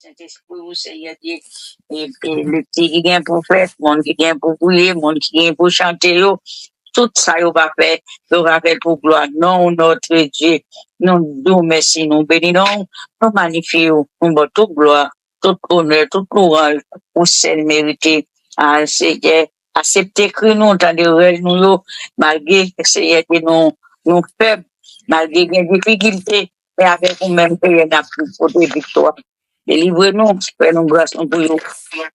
Saint-Esprit, vous, Seigneur Dieu, et le petit qui vient pour faire, le monde qui vient pour prier, le monde qui vient pour chanter, tout ça, il va faire, il va faire pour gloire. Non, notre Dieu, nous merci, nous bénissons, nous magnifions, nous bon toute gloire, tout honneur, tout courage, pour celle méritée. Ah, Seigneur, acceptez que nous, dans les rêves, nous, malgré, Seigneur, que nous faibles, malgré les difficultés, mais avec nous-mêmes, il y a plus pour des victoires. Délivrez-nous, fais-nous grâce pour vous.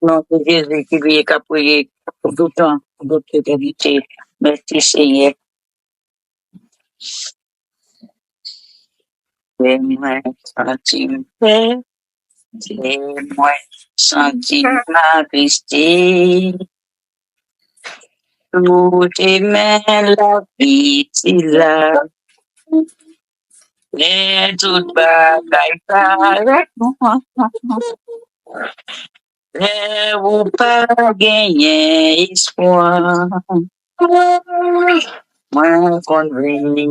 Nom de Jésus qui vient qu'à prier pour tout temps, pour toute éternité. Merci Seigneur. Fais-moi sentir paix, fais-moi sentir ma tristesse. Tout aimait la vie, c'est là. Les toutes bagailles paraissent moi. Mais vous pas gagner espoir. Moi, convenu,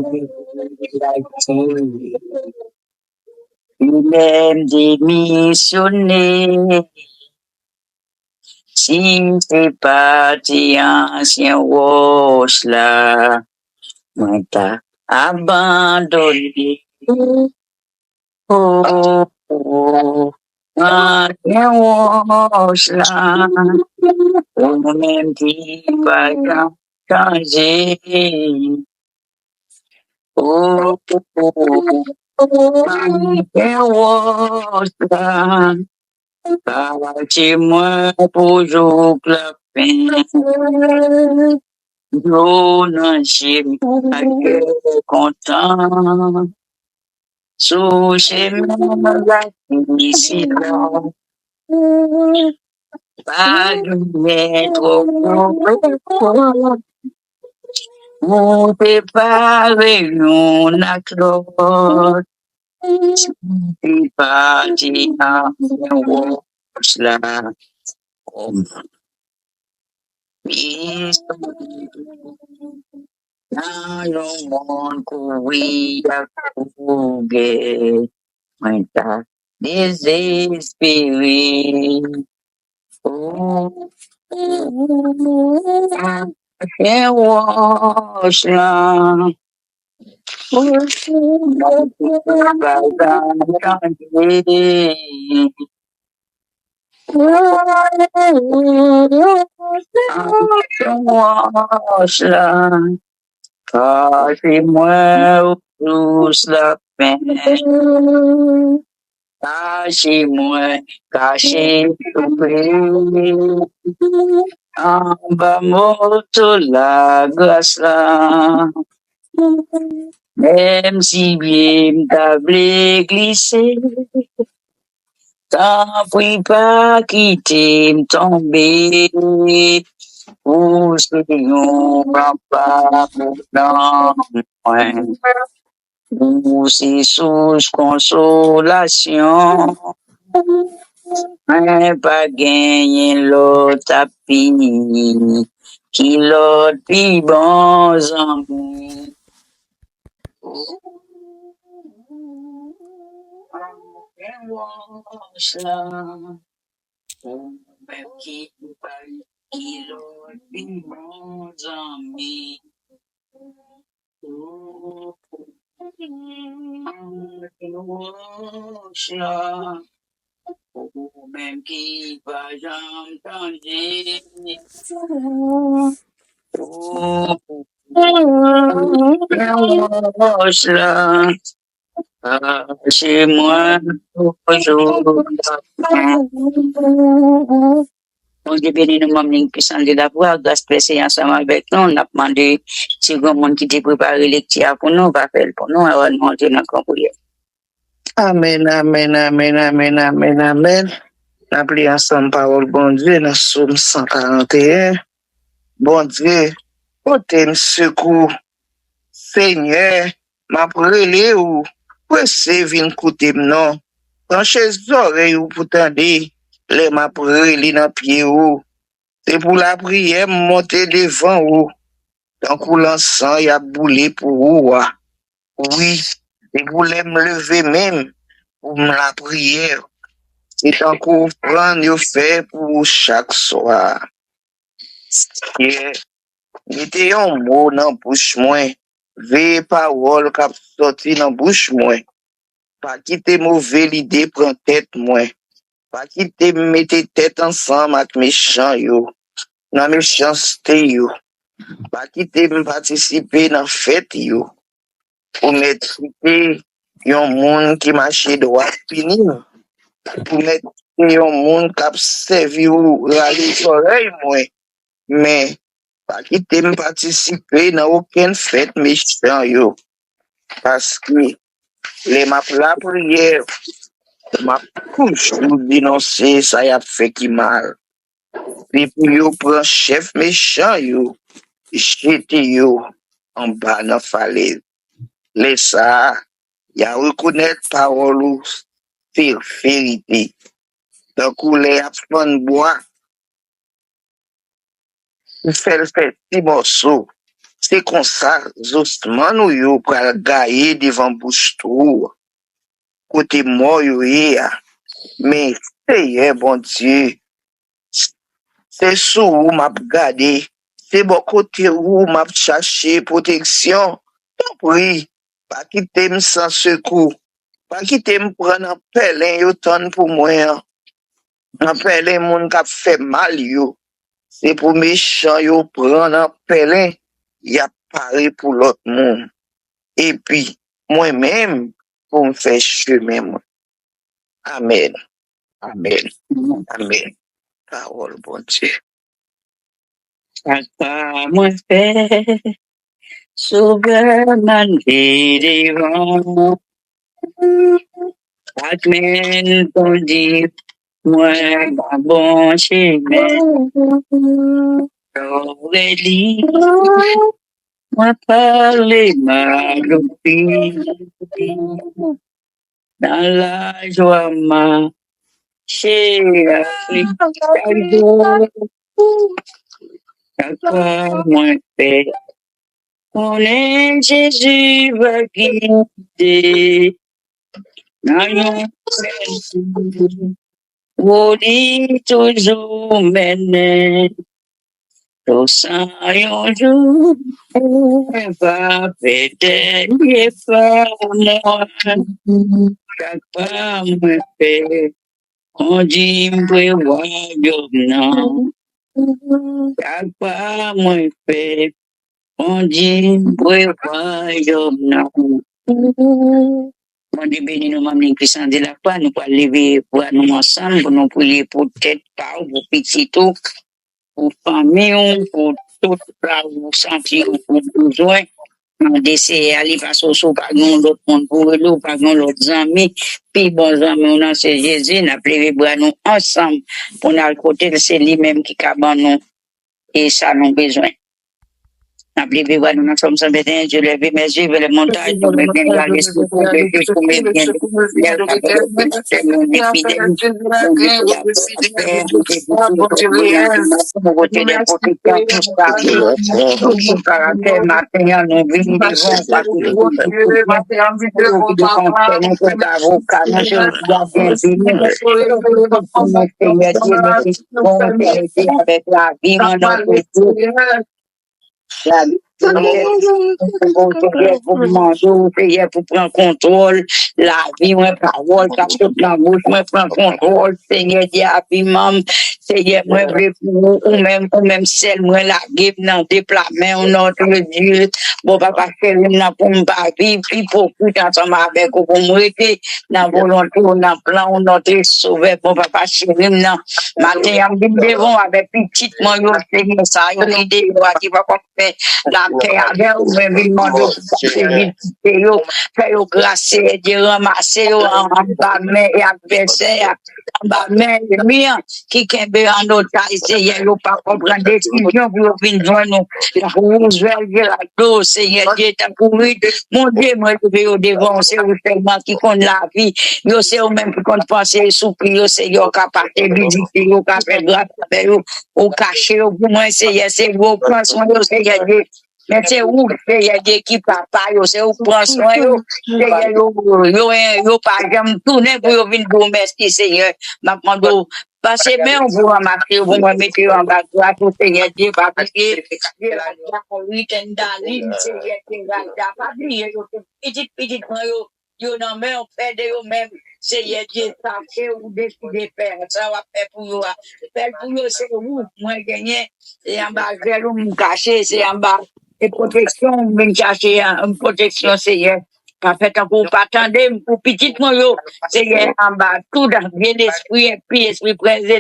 il aime démissionner. Si c'est parti ancien roche là, moi t'as abandonné. Oh, oh, ancien roche là, on même dit pas changer. Oh, ancien roche là. Parti-moi pour jouer la peine. Yo, non, j'ai pas que content. Sous chez moi, la ici, là. Pas de trop gros. On peut pas réunion à l'autre. C'est parti à là. Dans le monde courir à courir, maintenant désespéré. Oh, et wash là. Wash là. Cachez-moi tous la peine. Cachez-moi, cachez tout près. En bas moto la glace là. Même si bien m'table glissé, t'en prie pas quitter m'tomber. Ou Seigneur, papa, dans moi. Ou c'est sous consolation. Mais pas gagner l'autre tapis. Qui l'autre plus bons amours. Même qui l'autre plus bons amis. Même qui va j'entendre. Chez moi, toujours. On dit béni nous mêmes qui sont de la voix, grâce pressée ensemble avec nous. On a demandé si le monde qui t'a préparé lecture pour nous, va faire pour nous, alors nous, on dit notre prière. Amen, amen, amen, amen, amen, amen. N'a pris ensemble parole, bon Dieu, dans Somme 141. Bon Dieu, côté secours, Seigneur, m'a prélé ou, pressé vin côté non. Branchez oreilles ou pour tendre, les m'a prélé dans pied ou. C'est pour la prière, monter devant ou. Donc, ou l'encens, y a boulé pour ou, oui. C'est pour les me lever même, pour la prière. C'est tant qu'on prend, nous fait pour chaque soir. Mettez un mot dans la bouche moins. Veillez parole qui sorti dans la bouche moins. Pas quitter mauvaise idée prend tête moins. Pas quitter mettre tête ensemble avec méchant yo. Dans méchanceté yo. Pas quitter participer dans fête yo. Pour mettre un monde qui marche droit fini. Pour mettre un monde qui a servi ou les oreilles moins. Mais pas quitter participer dans aucune fête méchant yo. Parce que les m'a la prière, m'a toujours dénoncé ça y a fait qui mal. Et puis yo prend chef méchant yo, jete yo en bas dans falaise. Laisse ça, y a reconnaître parole ou faire vérité. Donc les apprendre bois, faire petit morceau. C'est comme ça, justement, nous yo pral gailler devant bouche trou. Côté mort yo ya. Mais c'est bon Dieu. C'est sous où m'a regardé. C'est bon côté où m'a cherché protection. Oui, pas quitter me sans secours. Pas quitter me prendre un pelin yo ton pour moi. Un pelin moun qui fait mal yo. C'est pour méchant yo prendre un pelin. Y a paré pour l'autre monde. Et puis, moi-même, pour me faire chemin. Moi. Amen. Amen. Amen. Parole, bon Dieu. Papa, moi, fait, sauveur, man, devant. Admen, bon Dieu, moi, bon chemin. Aurélie, moi, parler ma copine. Dans la joie, ma chère Afrique, papa, moi, fait. On est Jésus va guider. Woli toujours mené. Au sein un jour, va péter, il pas moi. Chaque pas me fait, on dit me voyons non. Chaque pas me fait, on dit me voyons non. Moi, de béni nous m'amener Christian de la croix, nous allons lever pour nous ensemble, pour nous prier pour tête, par pour petit tout, pour famille, pour tout, là où sentir, pour besoin. On décide d'aller passer au sous, par nous, l'autre monde pour nous, par nous, l'autre amis, puis bons amis, on a c'est Jésus, nous lever pour nous ensemble, pour nous côté, c'est lui-même qui cabane nous, et ça nous besoin. N'oubliez pas, nous sommes sans bénin, je lève mes yeux vers les montagnes, nous me bien dans les secours de Dieu, pour mes biens, pour prendre contrôle, la vie, moi, parole, parce que la bouche, moi, prend contrôle, Seigneur, diable, Seigneur, moi, ou même celle, moi, la guide, dans déploiement, notre Dieu, bon, papa, chérie, pour me vivre, puis pour tout ensemble avec vous, pour me rester, dans volonté, dans plan, notre sauvé, bon, papa, chérie, non, matin, devant, avec petite, moi, Seigneur, ça, l'idée, qui va faire la paix avec vous, mais il demande de faire grâce, de ramasser en bas, mais adversaire, en bas, mais bien, qui est en otage, Seigneur, il pas comprendre décision pour venir joindre nous. Roosevelt, la dose, Seigneur, Dieu t'a couru. Mon Dieu, moi, je vais au devant, c'est vous tellement qui compte la vie. Yo, c'est au même qui compte penser, souffrir, Seigneur, capable de visiter, yo, capable de grâce, au caché, au pour moi, Seigneur, c'est vos plans, Seigneur, Dieu. Mais c'est où, Seigneur Dieu, qui papa, yo, c'est où prend soin, yo, Seigneur, yo, pas jamais tourner pour yo venir vous merci, Seigneur. Ma demande, passez même pour ramasser, vous me mettez en bas, grâce au Seigneur Dieu, pas oublier, week-end d'aline, Seigneur Dieu, pas oublier, yo, petit, yo, non, mais on fait de yo même, Seigneur Dieu, ça fait ou décider faire, ça va faire pour yo, faire pour yo, c'est où, moi, gagner, c'est en bas, vers où me cacher, c'est en bas, et protection, me cacher, une protection, Seigneur. Pas fait encore pas attendre pour petit moi yo, Seigneur, en bas, tout dans bien l'esprit, et puis esprit présent,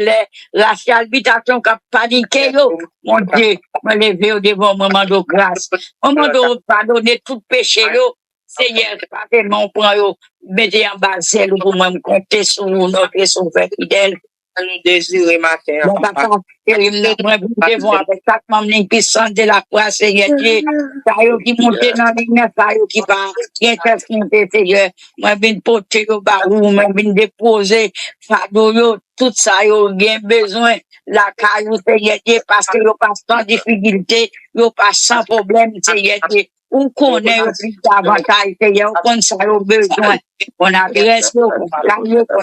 la habitation qui a paniqué yo, mon Dieu, me lever au devant, moment de grâce, moment de pardonner tout péché yo, Seigneur, pas tellement prend yo, mettez en bas, zèle pour moi, me compter sur notre sauveur fidèle. Nous désirer matin. Mon papa, moi, devant avec chaque membre puissant de la croix, Seigneur Dieu, ça qui monte dans les ça qui va, qui est Seigneur. Moi, bien porter au barou, moi, bien déposer, fardeau, yo, tout ça, yo, bien besoin, la caillou, Seigneur Dieu, parce que yo passe sans difficulté, yo passe sans problème, Seigneur Dieu. On connaît plus davantage, Seigneur, on connaît ça, yo, besoin. On adresse, on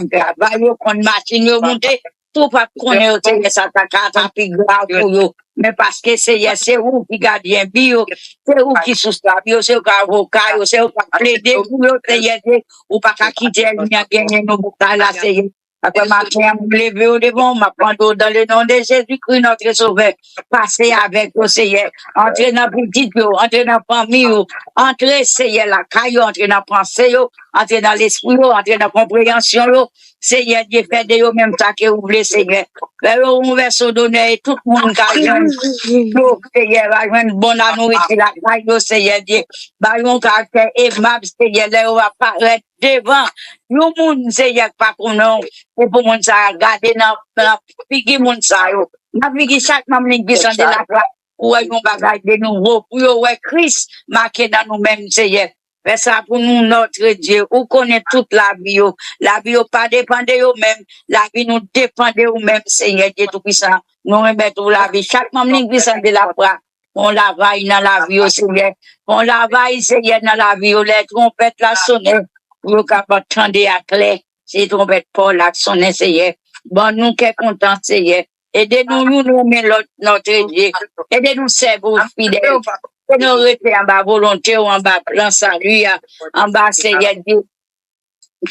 travaille, on machine, on monte, tout pas connaître, Seigneur, ça t'a plus grave pour yo. Mais parce que c'est vous qui gardien bio, c'est vous qui soustrait bio, c'est vous qui avocat, c'est vous qui plaider pour yo, Seigneur, ou pas qu'à quitter le mien, gagner nos bouteilles là, Seigneur. Après, ma femme me lever au devant, m'a prendre dans le nom de Jésus-Christ, notre sauveur. Passez avec le Seigneur. Entrez dans la petite, entrez dans la famille, entrez, Seigneur, la caillou, entrez dans la pensée, entrez dans l'esprit, entrez dans la compréhension, Seigneur, Dieu fait de vous même ça que vous voulez, Seigneur. Vers un verset donné, tout le monde qui a Seigneur, va joindre bonne nourriture, la caillou, Seigneur Dieu. Va un caractère aimable, Seigneur, là, on va paraître devant. Nous, moun, Seigneur, pas qu'on a, et pour moun ça, garder dans pigi moun ça, yo. N'a pigi chaque membre qui sont de la croix, ou est un bagage de nouveau, pour yo, ouais, Christ, marqué dans nous-mêmes, Seigneur. Fais ça pour nous, notre Dieu. Ou connaît toute la vie, yo. La vie, yo, pas dépend de yo même. La vie nous dépend de vous même, Seigneur Dieu Tout-Puissant. Nous remettons la vie. Chaque membre qui sont de la croix, on la vaille dans la vie, Seigneur. On la vaille, Seigneur, dans la vie, les trompettes la sonner. Vous capable attendre à clair. C'est trompette Paul la sonner, Seigneur. Bon, nous qui contents, Seigneur. Aidez-nous, nous met notre Dieu. Aidez-nous, servir fidèles. Aidez-nous, rester en bas volonté ou en bas plan salut, en bas, Seigneur Dieu.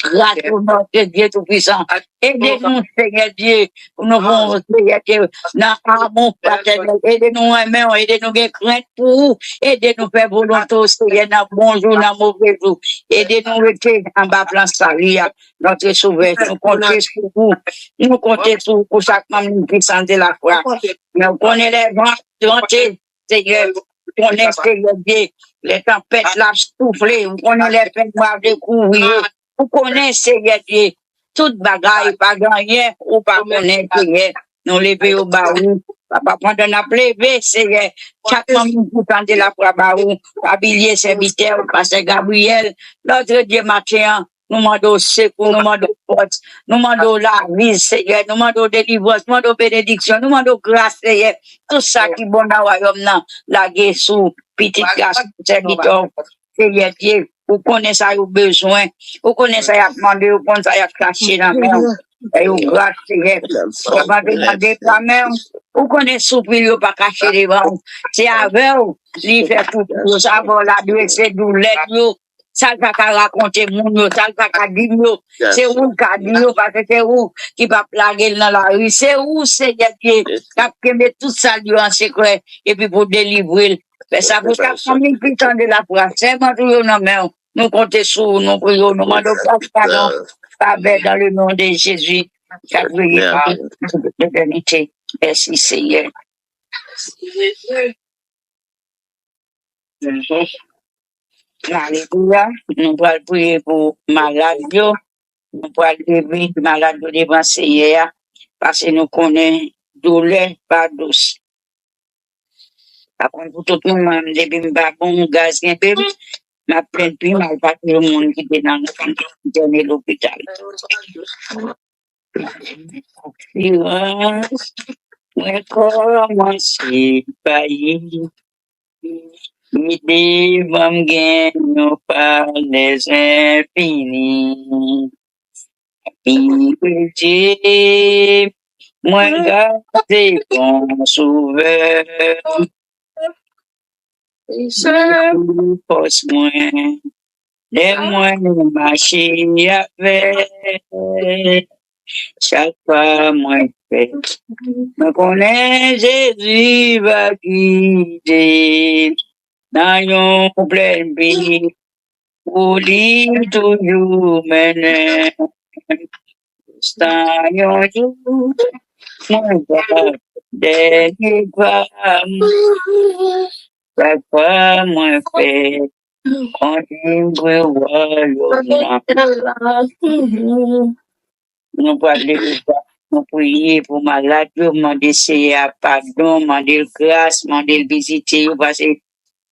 Grâce au notre Dieu Tout-Puissant. Aidez-nous, Seigneur Dieu, pour nous voir, Seigneur Dieu, dans l'amour fraternel. Aidez-nous, aidez-nous, bien crainte pour vous. Aidez-nous, faire volonté, Seigneur, dans bon jour, dans mauvais jour. Aidez-nous, rester en bas plan salut, notre sauveur. Nous comptons sur vous. Nous comptons sur vous pour chaque membre puissant de la foi. Nous connaissons les vents, Seigneur. On est, Seigneur Dieu, les tempêtes là soufflées. On est les peines noirs découvrir. Vous connaissez, Seigneur Dieu, toute bagaille, pas gagné, ou pas connaître, Seigneur. Nous levons au baou. Papa, pendant la plébé, Seigneur, chaque membre qui prend de la foi baou, habilier serviteur, pasteur Gabriel, notre Dieu matin, nous demandons secours, nous demandons force, nous demandons la vie, Seigneur, nous demandons délivrance, nous demandons bénédiction, nous demandons grâce, Seigneur. Tout ça qui est bon dans le royaume, la guerre sous, petite grâce, serviteur, Seigneur Dieu. Vous connaissez ça, vous besoin. Vous connaissez ça, vous demandé, vous connaissez ça, vous caché dans la main. Et vous grâce, Seigneur. Vous va demander la main. Vous connaissez soupir, vous pas caché devant. C'est avec vous. Il fait tout. Vous savez, la c'est douleur, ça ne va pas raconter mon ça ne va pas dire, c'est vous qui a dit, parce que c'est vous qui va plaguer dans la rue. C'est vous, Seigneur, qui a mis tout ça en secret, et puis pour délivrer. Mais ça vous a famille putain de la foi. C'est moi tout le nom. Nous comptons sur nous prions, nous demandons pardon, dans le nom de Jésus. Car priez par l'éternité. Merci Seigneur. Alléluia. Nous allons prier pour malade. Nous allons lever malade devant Seigneur. Parce que nous connaissons douleur pas douce. Après, pour tout le monde, depuis que je bon gaz, je plein puis mal pas tout le monde qui est dans le dernier l'hôpital. Comment c'est pas Guidez vam gen par les infinis. Dieu, moi gardé comme sauveur. Force moi, les moi marcher avec. Chaque fois moi fait. Je connais Jésus va guider. Dans yon plein pays, pour lui toujours mener. Dans yon jour, mon God, dernier pas, chaque fois moi fait, on dit nous parler nous prier pour malade, demander pardon, demander grâce, demander visiter, parce que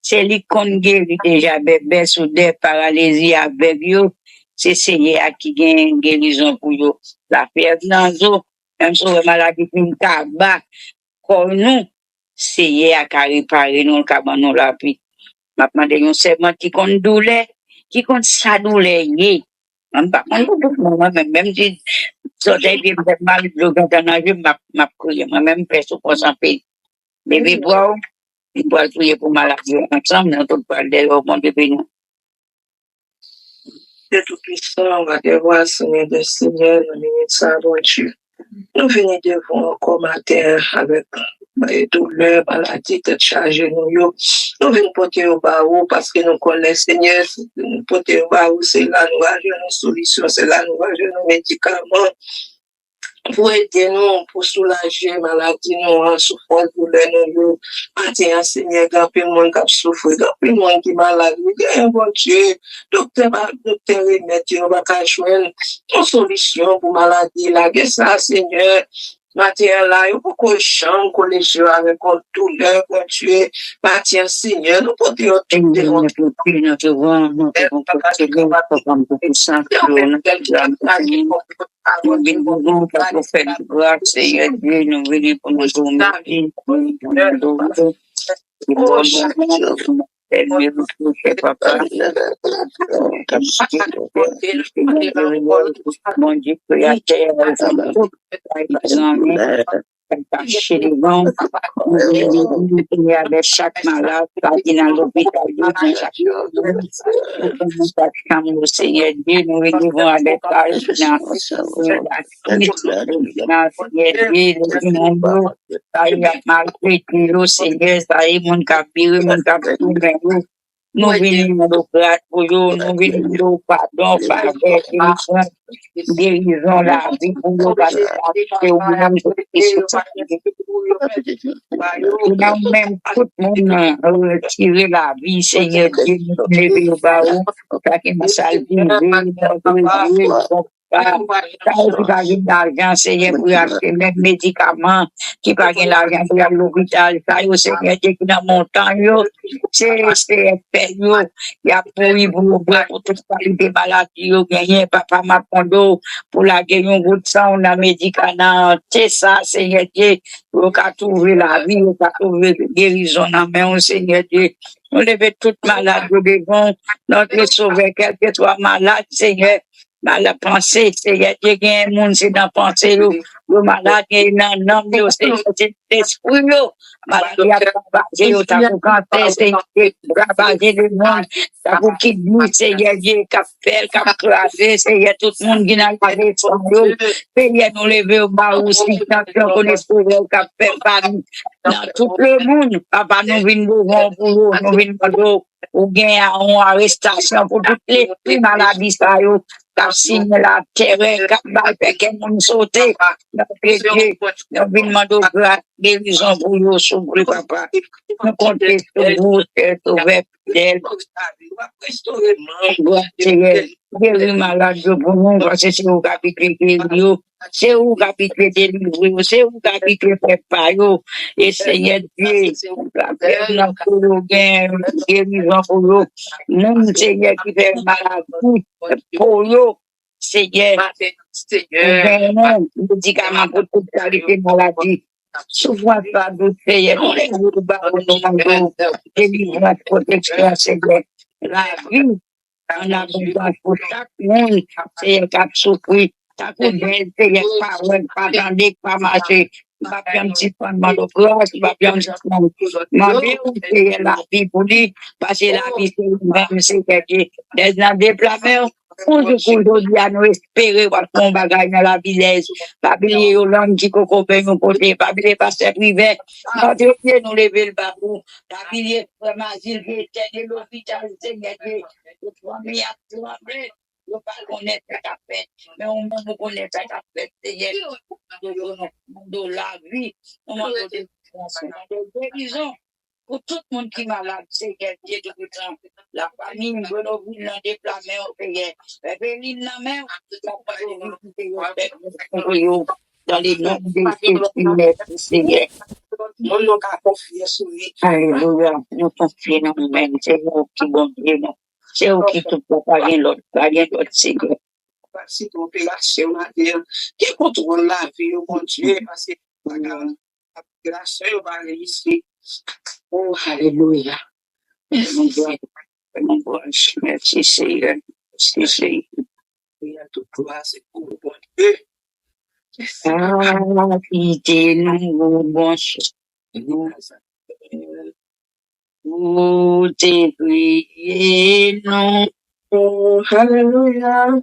c'est lui qu'on guérit déjà bébé sous des paralysies avec yo. C'est Seigneur qui gagne guérison pour yo. La perte dans zo, même si la maladie une tabac, comme nous, Seigneur a réparé nous, le nous la vie. M'a demandé un serment qui compte douleur, qui compte sa douleur, yé. Même si soleil vient de mal, le gars dans la vie, m'a crié, moi-même, personne pour s'en faire. Mais boire, il doit prier pour maladie ensemble, nous tous parler au monde de nous. De tout puissant, on va devoir Seigneur de Seigneur, nous venons de ça, bon Dieu. Nous venons devant encore matin avec douleur, maladie, tête chargée, nous venons porter au barreau parce que nous connaissons Seigneur, nous porter au barreau, c'est là nous avons une solution, c'est là nous avons nos médicaments. Pour aider nous, pour soulager maladie, nous, en souffrance, douleur, nous, matin, Seigneur, grand peu de monde qui souffre, grand peu de monde qui est malade, bon Dieu, docteur, remède, nous va pas joindre une solution pour maladie, là, que ça, Seigneur. Matin là, il faut qu'on chante, qu'on les joue avec une douleur, bon Dieu. Matin, Seigneur, nous pouvons dire tout devant Chez les gens, il y avait chaque malade, qui dans l'hôpital, chaque chambre au Seigneur Dieu, nous vivons avec l'âge, il y a maltraité au Seigneur, ça y est, mon capire, mon capire, nous venons de grâce pour nous, nous venons de pardon, guérison, la vie pour nous, parce que nous avons même tout le monde retiré la vie, Seigneur Dieu, nous lever au bas, chacun m'a salvé, qui pas d'argent, Seigneur, pour acheter même médicaments, qui pas l'argent pour aller à l'hôpital, ça y est, Seigneur Dieu, qui dans mon temps, c'est fait, il y a pour toute qualité maladie, gagner, papa m'a pondo, pour la guérison de sang, on a médicament, c'est ça, Seigneur Dieu, pour qu'à trouver la vie, pour qu'à trouver guérison dans main, Seigneur Dieu. On lève toute malade, nous devons notre sauver, quel que soit malade, Seigneur. La pensée, Seigneur Dieu, il y a un monde, c'est dans la pensée, le malade, il y a un homme, c'est l'esprit, malade, il y a travaillé, il y a cancer, Seigneur Dieu, travailler le monde, ça vous quitte nous, Seigneur Dieu, qu'a fait, qu'a cravé, Seigneur, tout le monde qui n'a pas de son Dieu, Seigneur, nous lever au bas aussi, tant qu'on est sauvé, qu'a fait, dans tout le monde, papa, nous venons devant pour vous, nous venons ou bien en arrestation pour toutes les maladies, ça, car signe la terre, car fait qu'un monde sauté, notre Dieu, nous venons de guérison pour nous, souffrir, papa. Nous comptons sur vous, c'est ouvert, guérir malade pour nous, parce que c'est au capitaine guérir, c'est au capitaine délivrer, c'est au capitaine préparer, et Seigneur Dieu, la paix pour nous, guérison pour nous, nous, Seigneur, qui fait malade, pour nous, Seigneur, médicaments pour toute qualité de maladie. Souffrance pas de payer, nous demandons délivrance, protection, Seigneur. La vie, en abondance pour chaque monde, c'est un souffrir. Ta coup d'aide, c'est pas attendre, pas marcher. Pas bien petit peu de grâce, pas bien petit peu. Ma vie, c'est la vie pour lui, parce que la vie, c'est même, c'est que des déplacements. Pour aujourd'hui, à nous espérer, voir qu'on bagaille dans la vie, pas oublier Yolande qui coco peut nous côté, pas oublier pasteur privé. Notre Dieu nous lever le babou. Pas oublier vraiment asile qui était de l'hôpital, Seigneur Dieu. Le premier à trembler. Nous pas connaître ce qu'a fait. Mais on nous connaît ce qu'a fait, Seigneur. De la vie, on demande de guérison. Pour tout le monde qui est malade, Seigneur Dieu de tout temps. La famille, nous voulons dans des plats, mais on paye. Bénis la main, dans les noms de Jésus, Seigneur. Nous confions sur lui. Alléluia. Nous confions dans nous-mêmes. C'est vous qui bon Dieu. C'est vous qui tout peut pas rien l'autre. Pas rien d'autre, Seigneur. Si tu peux lâcher, on a dit, qui contrôle la vie, mon Dieu, parce que la grâce, on va réussir. Oh, alléluia. Mon Dieu, mon Dieu, merci Seigneur. Merci Seigneur. Il y a tout gloire, c'est pour le bon Dieu. Ah, quittez-nous, bon nous te prions. Oh, alléluia.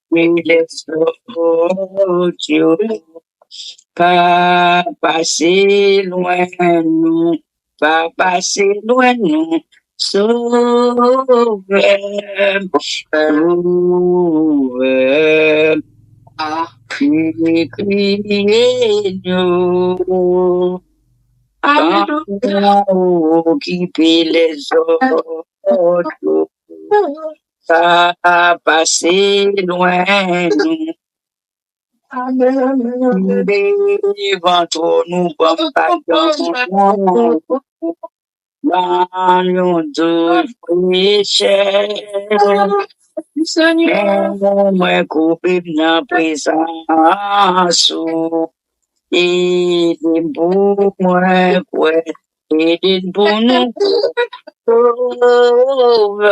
We laisse Dieu pas passer loin nous, pas passer loin nous, sauveur, sauveur, criez-nous, occuper les autres, pas passer loin nous. Devant toi, nous sommes pardon. Dans nos péchés, Seigneur, moi coupé dans présence, et pour moi, quoi, et pour nous, sauveur,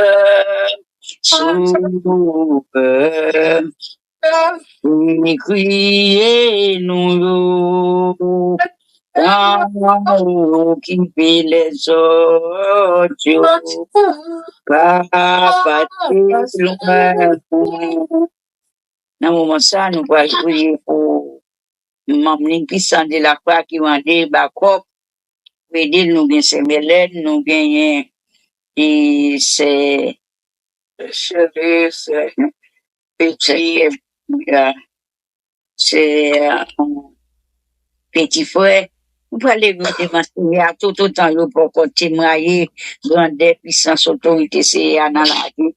criez-nous, occuper les autres, pas passer loin. Dans le moment ça, nous allons prier pour membres puissants de la croix qui vont dire, Bakop, aider nous bien ces mélènes, nous gagnons, et c'est, chérie, c'est, petit, c'est, petit frère. Vous allez vous démontrer à tout autant pour continuer, grandeur, puissance, autorité, c'est à la vie.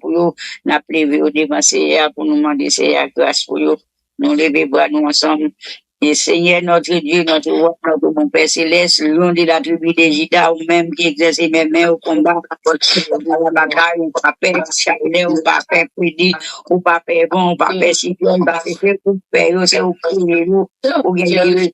Pour nous, n'a prévu au démontrer pour nous demander, c'est à grâce pour nous. Nous lever bras nous ensemble. Et Seigneur, notre Dieu, notre roi, notre mon Père Céleste, l'on de la tribu des Gita, ou même qui exerce mes mains au combat, dans la bataille, ou pas faire chalet, ou pas faire prédit, ou pas faire bon, ou pas faire cyclone, ou pas faire coup de paix, c'est au prier, ou gagner le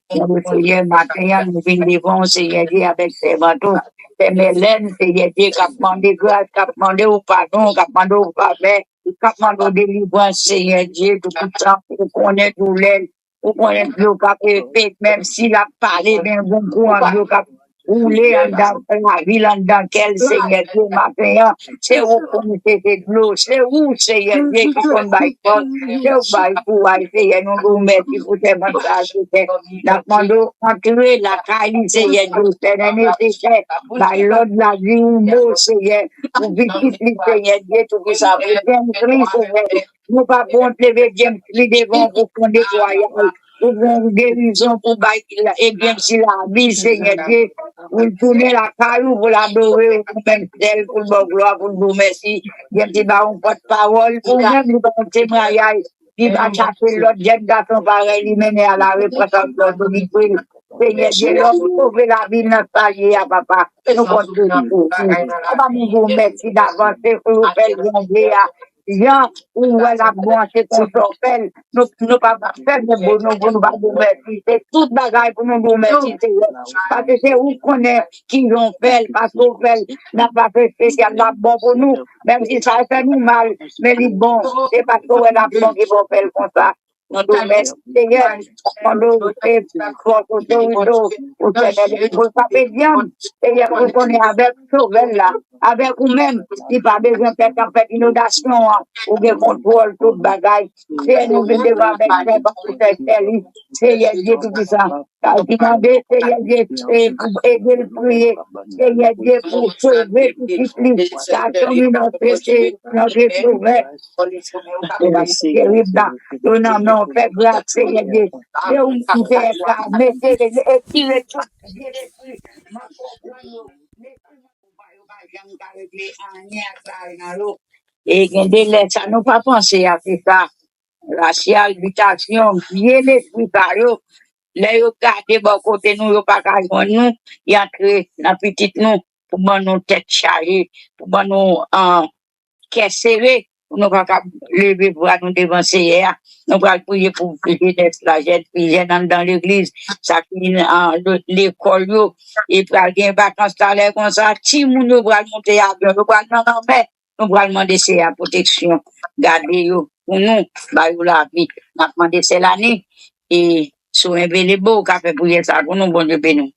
Seigneur, matin, nous venons devant, Seigneur Dieu, avec ses bateaux, ses mélènes, Seigneur Dieu, qui a demandé grâce, qui a demandé au pardon, qui a demandé au pardon, qui a demandé au délivrance, Seigneur Dieu, tout le temps, pour connaître tout l'aide. Ou connaître le cap même s'il a parlé d'un bon coup en le cap rouler dans la ville dans quel Seigneur Dieu matin, c'est où qu'on était de l'eau, c'est où Seigneur Dieu qui qu'on baille pas, c'est où baille pour Seigneur nous vous mettre pour tes messages, la mando entrer la caille Seigneur Dieu, c'est nécessaire, baille l'autre la vie ou beau Seigneur, pour visiter Seigneur Dieu, tout ça, bien Christ, nous pas pour lever James Lee devant pour prendre des voyages, pour prendre des guérisons, pour bâtir, et bien si la vie, Seigneur Dieu, pour tourner la caillou, pour l'adorer, pour même tel, pour le gloire, pour nous merci, bien si bah, on porte parole, pour même nous donner témoignage, qui va chercher l'autre jeune garçon pareil, lui mener à la représentation de l'Église. Seigneur Dieu, l'homme sauver la vie, notre palier à papa, nous comptons tout. On va nous remercier d'avancer pour nous faire le bon Dieu. Jean, où elle a branché qu'on s'appelle, nous pas faire de bon, nous pas de merci. C'est toute bagaille pour nous dire merci, Seigneur. Parce que c'est où qu'on est, qui l'ont fait, parce qu'on fait, n'a pas fait spécial, la bon pour nous, même si ça fait nous mal, mais les bons, c'est parce qu'on a bon qui vont faire comme ça. Nous nous merci, Seigneur, on nous fait force autorité, au Seigneur, pour pas bien, Seigneur, pour qu'on est avec Sauvel là, avec vous-même, si pas besoin de faire inondation, ou de contrôle, toute bagaille, c'est nous venons devant avec ces services, Seigneur Dieu tout-puissant. Demander, Seigneur Dieu, pour aider le prier, Seigneur Dieu, pour sauver tout ce qui car comme notre péché, notre sauvé, c'est terrible là. Nous n'en fait grâce, Seigneur Dieu. Et où vous êtes là, mettez les, tirez tout, l'esprit, ma pauvre, et ça nous pas penser à ça. Racial, mutation, bien l'esprit par eux. Là, yo gardé bon côté nous, yo pas qu'à joindre nous, y entrer dans petite nous, pour bon nous tête chargée, pour bon nous, caisse serrée, pour nous pas lever pour nous devancer hier. Nous allons prier pour jeunesse, la jeune fille, dans l'église, ça finit l'école, yo, et pour aller en vacances, t'as comme ça, si moun yo va monter à bien, nous allons non, mais, nous allons demander c'est la protection, garder yo, pour nous, bah, yo la vie, nous allons demander c'est l'année, et, sur un bel beau café pour y ça, pour nous, bon Dieu, béni.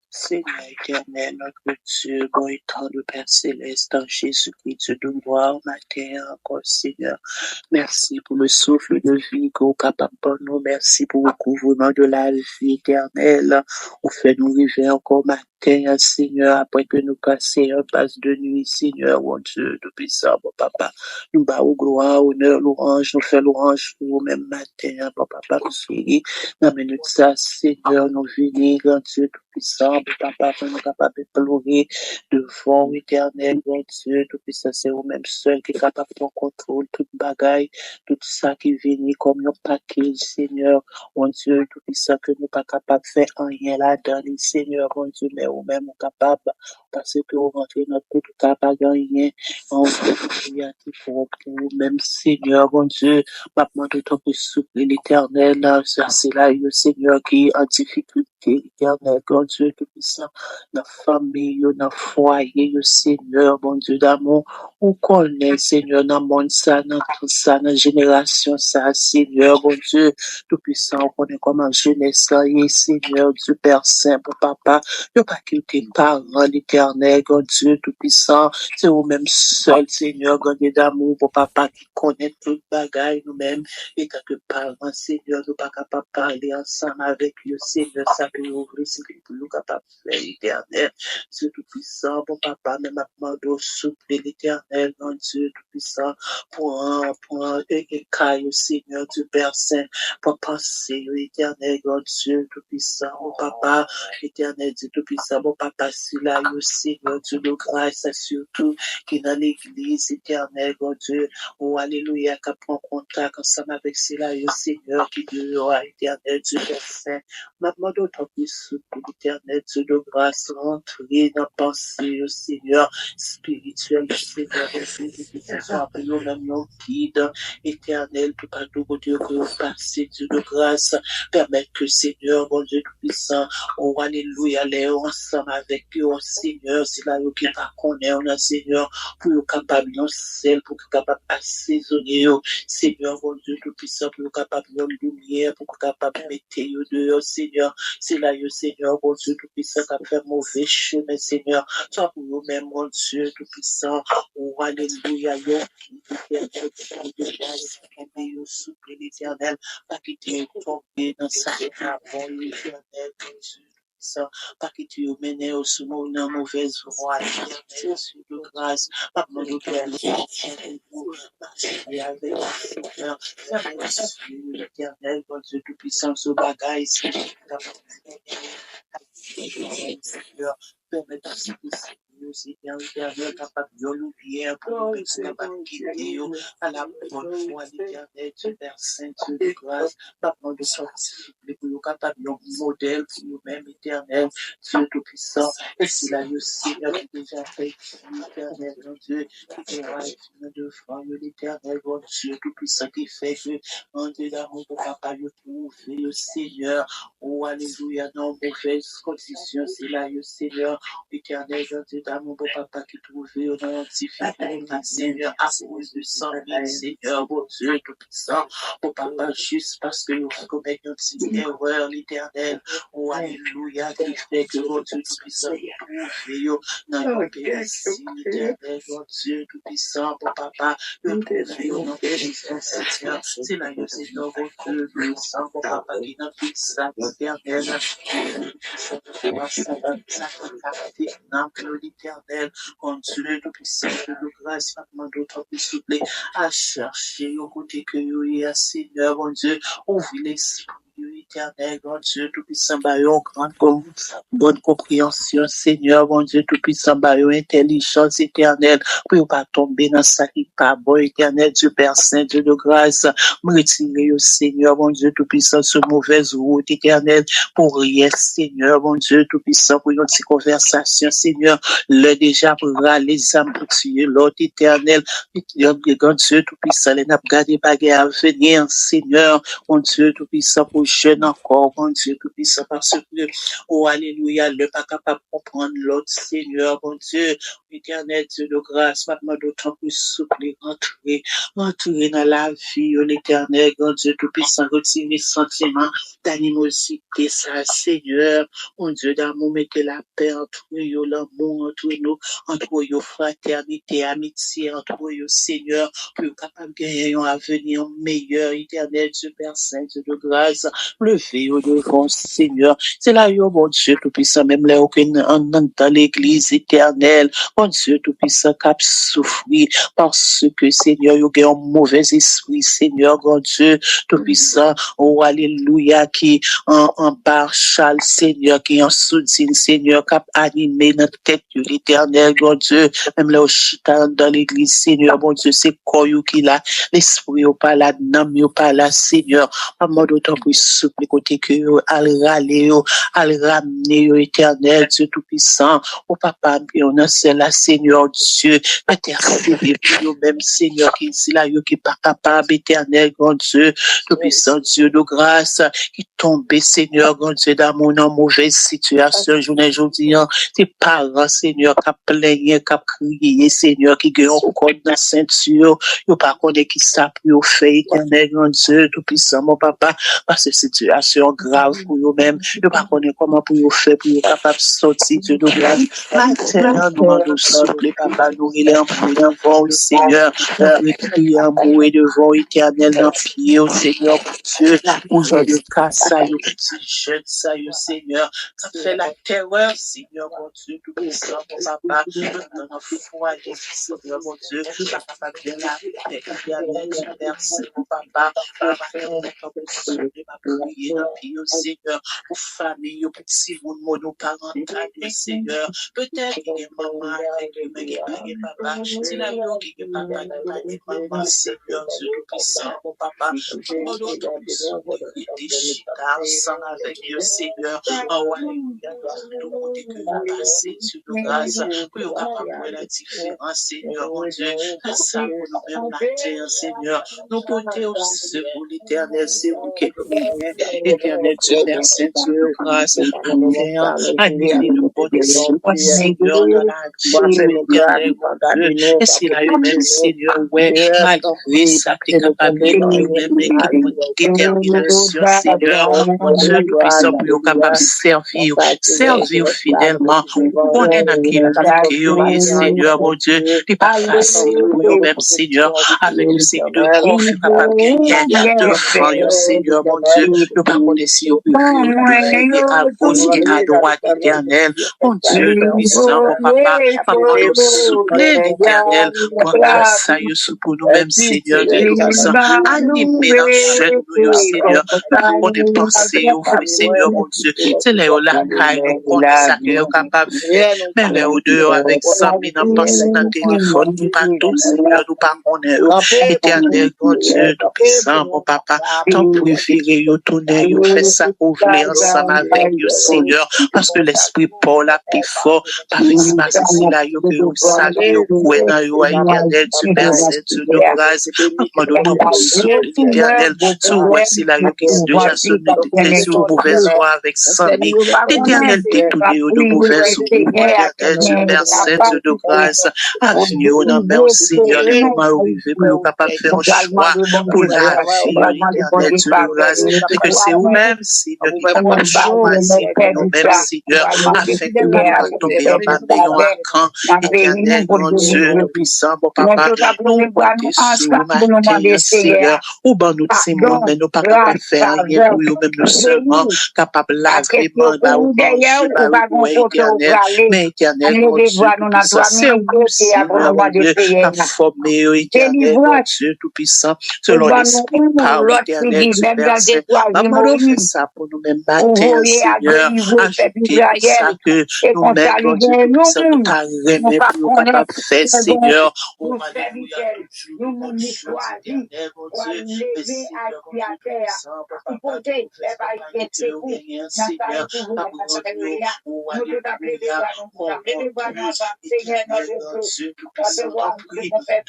Seigneur éternel, notre Dieu, bon et tendre Père céleste, en Jésus-Christ, Dieu de gloire, matin encore, Seigneur. Merci pour le souffle de vie que vous capable de nous. Merci pour le couvrement de la vie éternelle. Vous fait nous vivre encore matin, Seigneur, après que nous passions un passe de nuit, Seigneur, mon Dieu, depuis ça, mon papa. Nous battons gloire, honneur, louange, nous faisons louange pour vous même matin, mon papa, chéri. Dans minute ça, Seigneur, nous venons, grand Dieu, tout-puissant, mon papa, pour nous capables de pleurer devant l'éternel, mon Dieu, tout-puissant, c'est vous-même seul qui est capable de contrôler toute bagaille, tout ça qui vient comme un paquet, Seigneur, mon Dieu, tout-puissant, que nous pas capables de faire rien là-dedans, Seigneur, mon Dieu, mais vous-même, capable, parce que vous rentrez dans tout capable de rien, on fait pour vous-même, Seigneur, mon Dieu, maintenant, de ton souple l'éternel, c'est là, le Seigneur qui est en difficulté, l'éternel, mon Dieu, tout-puissant, dans la famille, dans le foyer, le Seigneur, mon Dieu d'amour, on connaît, Seigneur, dans le monde, ça, dans tout ça, dans la génération, ça, Seigneur, mon Dieu, tout-puissant, on connaît comment jeunesse, là, et Seigneur, Dieu Père Saint, pour papa, ne pas quitter parents, l'éternel, mon Dieu, tout-puissant, c'est vous-même seul, Seigneur, God d'amour, pour papa qui connaît toute bagaille, nous-mêmes, et que parents, Seigneur, nous pas capable de parler ensemble avec le Seigneur, ça peut ouvrir, c'est pour nous capable de faire l'éternel, c'est tout puissant, pour papa, même maintenant, de souple l'éternel, mon Dieu, tout puissant, pour un caillou, Seigneur, du Père Saint, pour penser, l'éternel, mon Dieu, tout puissant, mon papa, l'éternel, Dieu tout puissant, mon papa, si là, le Seigneur, Dieu de grâce, surtout, qui est dans l'église éternelle, mon Dieu, oh, alléluia, qui prend contact ensemble avec cela, le Seigneur, qui Dieu, éternel, Dieu Père Saint, maintenant d'autant plus, l'éternel, Dieu de grâce, rentrer dans la pensée, le Seigneur, spirituel, le Seigneur, que ce soit pour nous, même nos guides, éternel, tout partout, mon Dieu, que vous passez, Dieu de grâce, permettre que, Seigneur, mon Dieu tout-puissant, oh, alléluia, les ensemble avec eux, oh, Seigneur, c'est là qui pas connaît, on a, Seigneur, pour nous capable de sel, pour nous capable d'assaisonner, Seigneur, mon Dieu tout-puissant, pour nous capable de lumière, pour nous capable de mettre dehors, Seigneur, c'est là, Seigneur, mon Dieu tout-puissant, qui a fait mauvais chemin, Seigneur, toi pour nous-mêmes, mon Dieu tout-puissant, oh, alléluia, l'éternel, pas quitter tomber dans sa avant l'éternel, mon Dieu. Pas que tu mènes au sommet dans mauvaise voie, Jésus de grâce, pas que nous marcher avec le Seigneur, l'éternel, mon Dieu tout-puissant, ce bagaille, Seigneur, permets Seigneur éternel, capable de lumière pour nous, capable de guider à la bonne foi, l'éternel, Dieu Père Saint, Dieu de grâce, papa de sanctifier, pour nous capable de modèle pour nous-mêmes, éternel, Dieu Tout-Puissant, et c'est là le Seigneur qui déjà fait, l'éternel, mon Dieu, qui est right, devant l'éternel, mon Dieu Tout-Puissant, qui fait que, mon Dieu d'amour, papa, je trouve le Seigneur, oh, alléluia, non, mauvaise condition, c'est là le Seigneur, éternel, Dieu d'amour, papa, qui trouve au nom de Seigneur, à cause du sang, Seigneur, mon Dieu Tout-Puissant, mon papa, juste parce que nous commettons une petite erreur, l'éternel, oh, alléluia, qui fait que mon Dieu Tout-Puissant, trouve dans le pénicile, l'éternel, mon Dieu Tout-Puissant, mon papa, le trouve au nom de Jésus, Seigneur, c'est là, le Seigneur, mon Dieu Tout-Puissant, mon papa, qui n'a plus ça, l'éternel, l'éternel, mon Dieu Tout-Puissant, de grâce, maintenant d'autres plus souple, à chercher au côté que nous y a, Seigneur, mon Dieu, ouvre l'esprit éternel, mon Dieu Tout-Puissant, baillon, bonne compréhension, Seigneur, mon Dieu Tout-Puissant, baillon, intelligence éternelle, pour ne pas tomber dans ça qui pas bon, éternel, Dieu Père Saint, Dieu de grâce, me retirer au Seigneur, mon Dieu Tout-Puissant, ce mauvaise route éternelle, pour rien, Seigneur, mon Dieu Tout-Puissant, pour une petite conversation, Seigneur, le déjà pour les âmes pour tuer l'autre éternel, grand Dieu Tout-Puissant, les n'a pas gardé baguette à venir, Seigneur, mon Dieu Tout-Puissant, pour jeune encore, mon Dieu Tout-Puissant, parce que, oh, alléluia, le pas capable de comprendre l'autre, Seigneur, mon Dieu, éternel Dieu de grâce, maintenant d'autant plus souple, rentrer dans la vie, l'éternel, grand Dieu Tout-Puissant, retirer les sentiments d'animosité, ça, Seigneur, mon Dieu d'amour, mettez la paix entre eux, l'amour entre nous, entre eux, fraternité, amitié, entre eux, Seigneur, pour capable de gagner un avenir meilleur, éternel, Dieu Père Saint, Dieu de grâce, levez au devant, Seigneur, c'est là, mon Dieu Tout-Puissant, même là, dans l'église éternelle, mon Dieu Tout-Puissant, cap souffrir, parce que, Seigneur, il y a un mauvais esprit, Seigneur, mon Dieu Tout-Puissant, oh, alléluia, qui en barchal, Seigneur, qui en soutien, Seigneur, cap animé notre tête, l'éternel, mon Dieu, même là, au chita dans l'église, Seigneur, mon Dieu, c'est quoi qui là, l'esprit au pas là, n'am yo pas là, Seigneur, à moi d'autant plus souple, côté que al râler, al ramener, éternel, Dieu Tout-Puissant, au papa, on a cela, Seigneur, Dieu, intercéder pour nous-mêmes, Seigneur, qui est là, qui pas capable, éternel, grand Dieu, Tout-Puissant, Dieu de grâce, qui tombe, Seigneur, grand Dieu, dans mon mauvaise situation, journée, aujourd'hui, tes parents, Seigneur, qui plaignent, qui crient, Seigneur, qui gagnent encore dans la ceinture, yo pas connaît qui ça pour faire, éternel, grand Dieu, Tout-Puissant, mon papa, parce que situation grave pour nous-mêmes, yo pas connaît comment pour nous faire, pour nous capable de sortir, Dieu de grâce. Maintenant, nous demandons souple, papa, nous il est en devant, Seigneur, nous prions amour et devant, éternel, dans pied, Seigneur, Dieu, aujourd'hui, ça, yo, petit jeune, ça, yo, Seigneur, ça fait la terreur, Seigneur, mon Dieu, Tout-Puissant, mon papa, dans la foi, Seigneur, mon Dieu, papa, bien la paix, éternel, Dieu, merci, mon papa, ma prière, dans pied, Seigneur, pour famille, pour petit monde monoparental, Seigneur, peut-être qu'il y a maman avec lui, mais qu'il n'y a pas papa, c'est la vie qu'il y a papa, il y a maman, Seigneur, Dieu Tout-Puissant, mon papa, mon autre il déchire ensemble avec Dieu, Seigneur, oh, alléluia, de côté que nous passons, Dieu de grâce, pour nous capable de la différence, Seigneur, mon Dieu, c'est ça pour nous-mêmes la terre, Seigneur, nous porter au secours, l'éternel, c'est vous qui êtes éternel, Dieu, Père Saint, Dieu de grâce, annulez nos conditions, Seigneur, dans la vie, éternel, mon Dieu, et c'est là, même, Seigneur, ouais, malgré ça, tu es capable de nous-mêmes, avec détermination, Seigneur, mon Dieu, Tout-Puissant, pour nous capable de servir fidèlement, on est dans quel Seigneur, mon Dieu, n'est pas facile pour nous-mêmes, Seigneur, avec le Seigneur de confiance, capable de gagner devant, Seigneur, mon Dieu, nous pas connaître si on peut à gauche et à droite, éternel, Mon Dieu tout-puissant, mon papa, maman yo souple l'Éternel, pour grâce à yo sous pour nous-mêmes, Seigneur Dieu tout-puissant. Animé dans chaîne nous, Seigneur. Là, on est pensé au fruit, Seigneur, mon Dieu. C'est là où la caille nous connaît ça que nous capable de faire. Mais là, au dehors, avec 100 000 ans, pensé dans le téléphone, nous pas tout, Seigneur, nous pas connaître. Éternel, mon Dieu tout-puissant, mon papa, tant préféré, yo tourner, yo fait ça pour voulez ensemble avec yo, Seigneur, parce que l'esprit Paul a plus fort, avec ce matin, là, yo, que yo saluez, yo, kouena, yo, Éternel, Dieu, Père Saint, Dieu, de grâce, maman, d'autant pour souffle, l'Éternel, sur ouais, c'est là, yo, qui déjà sonné, t'es sur mauvaise voie avec 100 000, l'Éternel, détourné, yo, de mauvaise voie, Éternel, Dieu, Père Saint, Dieu, de grâce, avenue, yo, dans même, Seigneur, les moments arrivés, pour yo, capable de faire un choix, pour la vie, l'Éternel, Dieu, de grâce, et que c'est vous-même, Seigneur, qui est capable de choisir nous-mêmes, Seigneur, afin que nous ne pas tomber en bas de yon camp, Éternel, mon Dieu, nous puissants, mon papa, nous comptons sur matin, Seigneur, ou ben nous timons, mais nous pas capables de faire rien pour nous-mêmes, nous seulement capables l'agrément, ou manger, ou Éternel, mais Éternel, mon Dieu, tout puissant, c'est vous, Seigneur, mon Dieu, qui a formé, Éternel, mon Dieu, tout puissant, selon l'esprit, par Éternel, Dieu, Père Saint, maman, fait ça pour nous-mêmes, matin, Seigneur, ajoutez tout ça que nous-mêmes, mon Dieu, tout ça, nous t'arrêtons pour nous capables de faire, Seigneur, oh, alléluia, toujours, mon chose, Éternel, mon Dieu, mais Seigneur, mon Dieu, puissant, papa, nous faisons magnifier, nous gagnons, Seigneur, papa, oh, alléluia, oh, mon Dieu, Éternel, mon Dieu, tout puissant, t'en prie, t'en prie,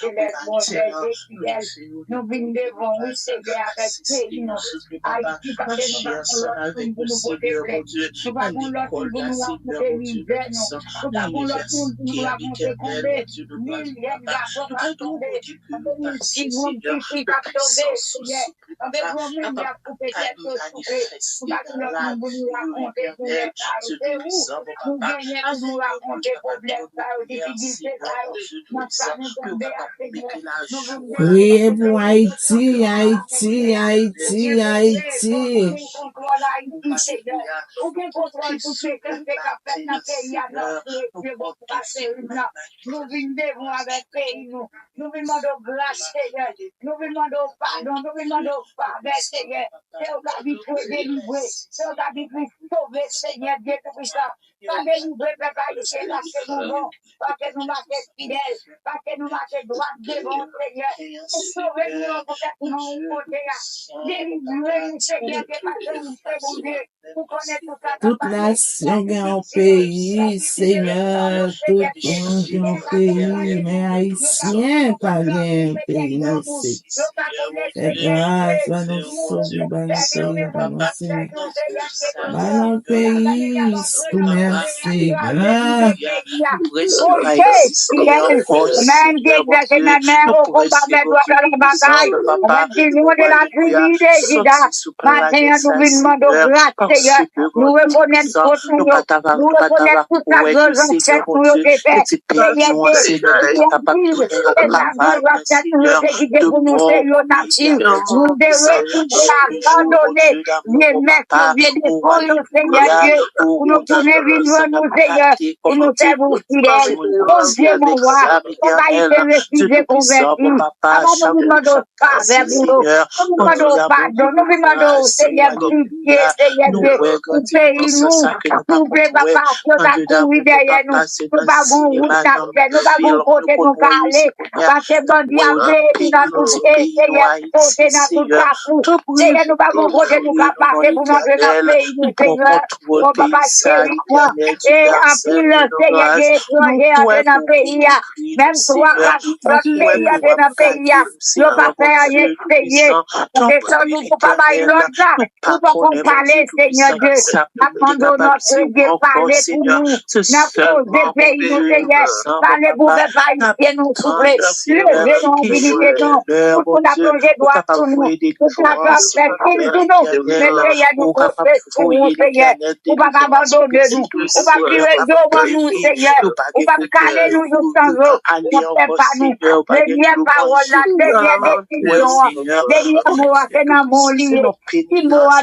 nous venons devant, oui, Seigneur, avec Seigneur, papa, marcher ensemble avec nous, Seigneur, mon Dieu, à l'école, là, Seigneur, mon Dieu, puissant, à l'université, à l'éternel, mon Dieu, de grâce, papa, nous t'attendons, mon Dieu, que nous passions, Seigneur, de puissance au souple, papa, papa, manifester dans la vie, éternel, Dieu de puissant, mon papa, à nous raconter problème, Seigneur, mon Dieu, de puissant, nous capables de mettre la joie. Priez pour Haïti, Haïti, Haïti, Haïti. Nous vivons avec pays, nous demandons grâce, Seigneur. Nous demandons pardon, nous demandons pardon, Seigneur. C'est au cas du pour délivrer, c'est au cas du pour sauver, Seigneur Dieu Tout-Puissant. Pas délivrer, papa, ici, parce que nous vont, parce que nous marquons fidèles, parce que nous marquons droit devant, Seigneur. Sauver nous, peut-être nous, côté là. Délivrer nous, Seigneur, parce que nous sommes Dieu. Pour connaître tout ça. Toute nation qui est en pays, Seigneur, tout monde qui est en pays, mais haïtien, pas bien, pays, nous, c'est. C'est grâce, va nous sauver, va nous sauver, va nous sauver. Va nous pays, tout merci, grâce. Nous reconnaissons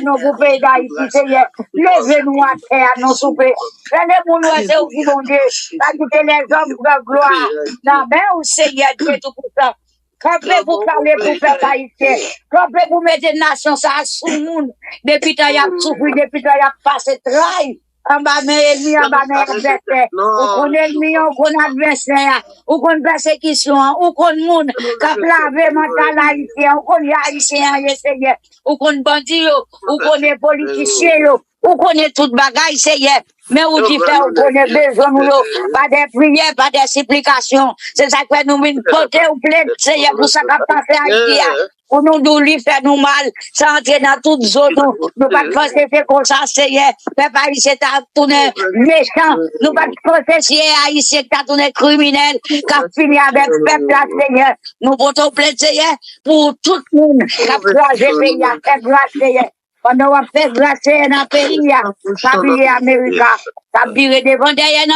nous reconnaissons toute la grâce nous levez-nous à terre, nous souper. Prenez mon nom, c'est au qui bon Dieu. Pas quitter les hommes pour gloire. Non, mais au Seigneur Dieu tout pour ça. Campez pour parler pour faire haïtien. Campez pour mettre une nation ça sous le monde. Depuis que y a souffert, depuis que y a passé travail. En bas, mais ennemi, en bas, mais adversaire. Ou qu'on ennemi, ou qu'on adversaire. Ou qu'on persécution, ou qu'on monde. Cap laver mental haïtien, ou qu'on y haïtien, Seigneur. Ou qu'on bandit, ou qu'on est politicien, ou qu'on est toute bagaille, Seigneur. Mais où tu fais, ou qu'on est besoin, pas des prières, pas des supplications. C'est ça que nous porter ou plainte, Seigneur, pour ça qu'a passé haïtien. Pour nous douler, faire nous mal, sans entrer dans toutes zones, nous pas penser que comme ça, Seigneur, peuple haïtien t'a tourné méchant, nous pas penser si haïtien t'a tourné criminel, qu'a fini avec peuple là, Seigneur. Nous votons plainte, Seigneur, pour tout le monde, qu'a croisé pays, à faire grâce, Seigneur. Pendant qu'on fait grâce dans le pays, qu'a brillé Amérique, qu'a brillé devant derrière,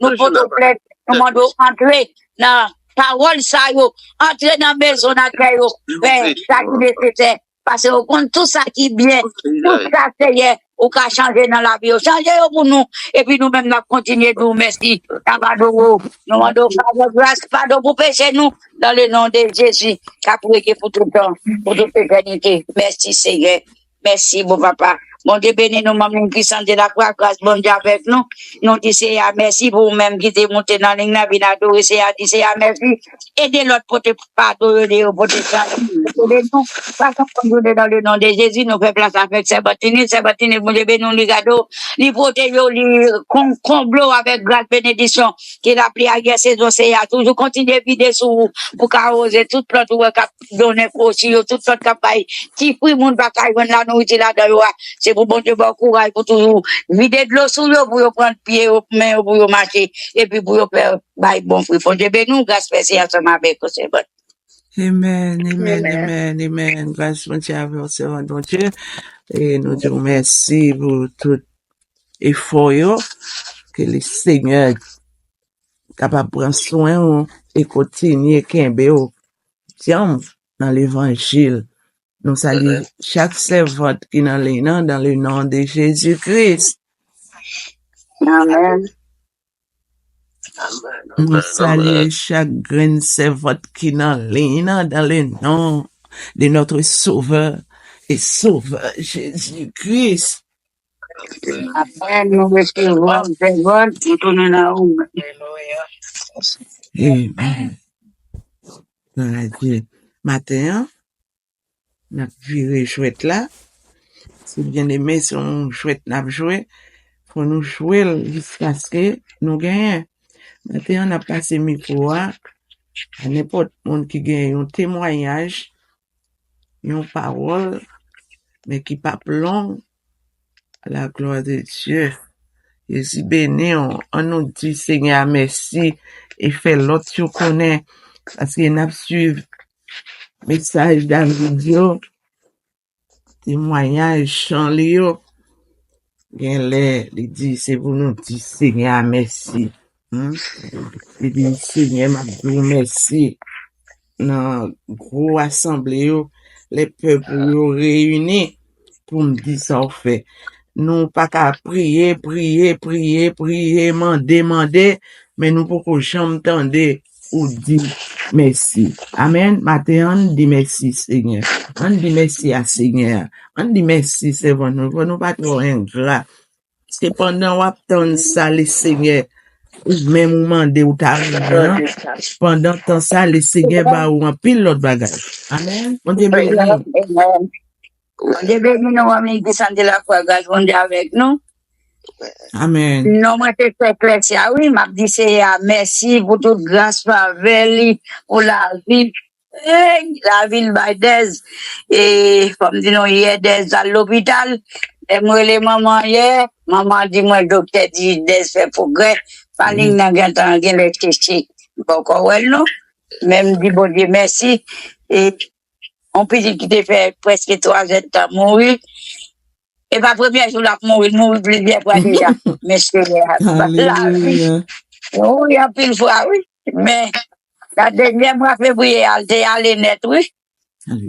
nous votons plainte, nous demandons entrer dans parole ça yo, entrer dans la maison d'accueil yo, faire ça qui est nécessaire. Parce qu'on compte tout ça qui est bien, tout ça c'est ou qu'à changer dans la vie, changer pour nous, et puis nous-mêmes, nous continuons de nous merci. Nous demandons faveur, grâce, pardon pour pécher nous, dans le nom de Jésus, qu'a prié pour tout le temps, pour toute l'éternité. Merci Seigneur. Merci, bon papa. Bon Dieu béni nous, maman qui sont de la croix, grâce, bon Dieu avec nous. Nous disons merci pour vous-même qui êtes monté dans la ligne, adorer, disons merci. Aidez l'autre pour te pardonner, pour te aidez-nous. Parce qu'on nous dans le nom de Jésus, nous faisons place avec Sabatini, bon Dieu béni nous, les gâteaux, les protège, les comblot avec grande bénédiction, qu'il a pris à guerre saison, c'est toujours continuer à vider sous vous, pour qu'arroser toute plante ou donner aussi, toute plante capaille, qui prie mon bataille, la nourriture là-dedans, c'est pour bon Dieu, bon courage, pour toujours vider de l'eau sous vous, pour prendre pied, main, pour marcher, et puis pour faire, bon fruit. Bon Dieu, ben nous, grâce, merci ensemble avec vous, c'est bon. Amen, amen, amen, amen. Grâce, mon Dieu, avec mon Dieu. Et nous disons merci pour tout effort, que le Seigneur capable de prendre soin et continuer qu'aimer dans l'évangile. Nous saluons chaque servante qui est dans le nom de Jésus-Christ. Amen. Nous saluons chaque graine servante qui est dans le nom de notre Sauveur et Sauveur Jésus-Christ. Amen. Nous recevons des votes, nous tournons la roue. Amen. Gloire à Dieu. Matin, on a viré chouette là. Si bien aimé, son chouette n'a joué, faut nous jouer jusqu'à ce que nous gagnons. Matin, on a passé micro à n'importe monde qui gagne un témoignage, une parole, mais qui pas long à la gloire de Dieu. Et si béni, on nous dit Seigneur merci et fait l'autre tu connais parce qu'il n'a suivi message dans la vidéo, témoignage, chant Léo. Il dit, c'est pour nous dire Seigneur merci. Il dit Seigneur merci. Dans gros assemblée, les peuples réunis pour me dire ça on fait. Nous pas qu'à prier, demander, mais nous pouvons jamais entendre ou dire merci. Amen. Matin, on dit merci Seigneur. On dit merci à Seigneur. On dit merci c'est bon. Nous pas trop ingrat. C'est pendant qu'on attend ça le Seigneur. Ou même moment de ou t'arrive, pendant temps ça le Seigneur va ou en pile l'autre bagage. Amen. On dit béni. On dit béni nous, amis qui sont de la croix, grâce, on dit avec nous. Amen. Non, moi, c'est très clair, oui, m'a dit, c'est merci pour toute grâce, faveur, pour la ville Baïdez. Et, comme dit, nous, hier, des à l'hôpital. Et moi, les mamans, hier, maman dit, moi, le docteur dit, des fait progrès. Pas ligne, n'a pas tant, les questions. Bon, non? Même dit, bon Dieu, merci. Et, on peut dire qu'il t'a fait presque 3 ans de mourir. Et pas premier jour, là, mourir plusieurs fois déjà. Mais c'est la vie. Oui, il y a pile fois, oui. Mais, la dernière mois, février, elle était allée net, oui.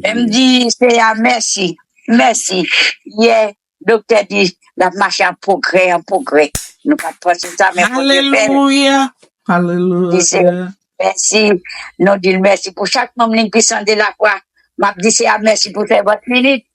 Elle me dit, c'est à merci. Merci. Hier, docteur dit, la marche en progrès. Nous pas penser ça, mais pour Dieu fait. Alléluia. Dis Alléluia. merci. Nous disons merci pour chaque membre qui sont de la croix. M'a dit c'est merci pour faire votre minute.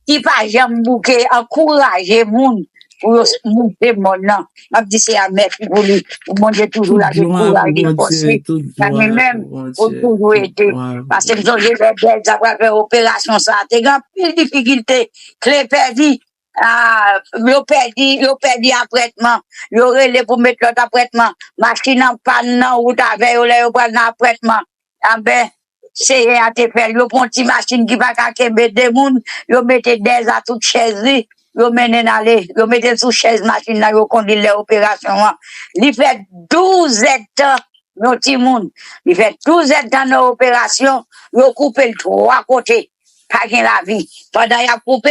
Qui pas jamais bouquet, encourager moun pour monter mon nom. M'a dit c'est merci pour lui. Mon Dieu toujours là de courager aussi. Même pour toujours aider. Parce que nous avons des belles après faire opération ça. T'es grand pile difficulté. Clé perdu. Ah, yo perdu apprêtement. Yo relé pour mettre l'autre apprêtement. Machine en panne, non, ou t'avais, yo prend apprêtement. Ah ben, c'est à te faire. Yo prend une machine qui va kembe des moun. Yo mette des à toute chaise. Yo mène aller. Yo mette sous chaise machine là, yo conduit l'opération. Il fait 12 ans. Nos petits moun. Il fait 12 ans dans nos opérations. Yo coupe le trois côtés. Pas gain la vie. Pendant y'a coupé,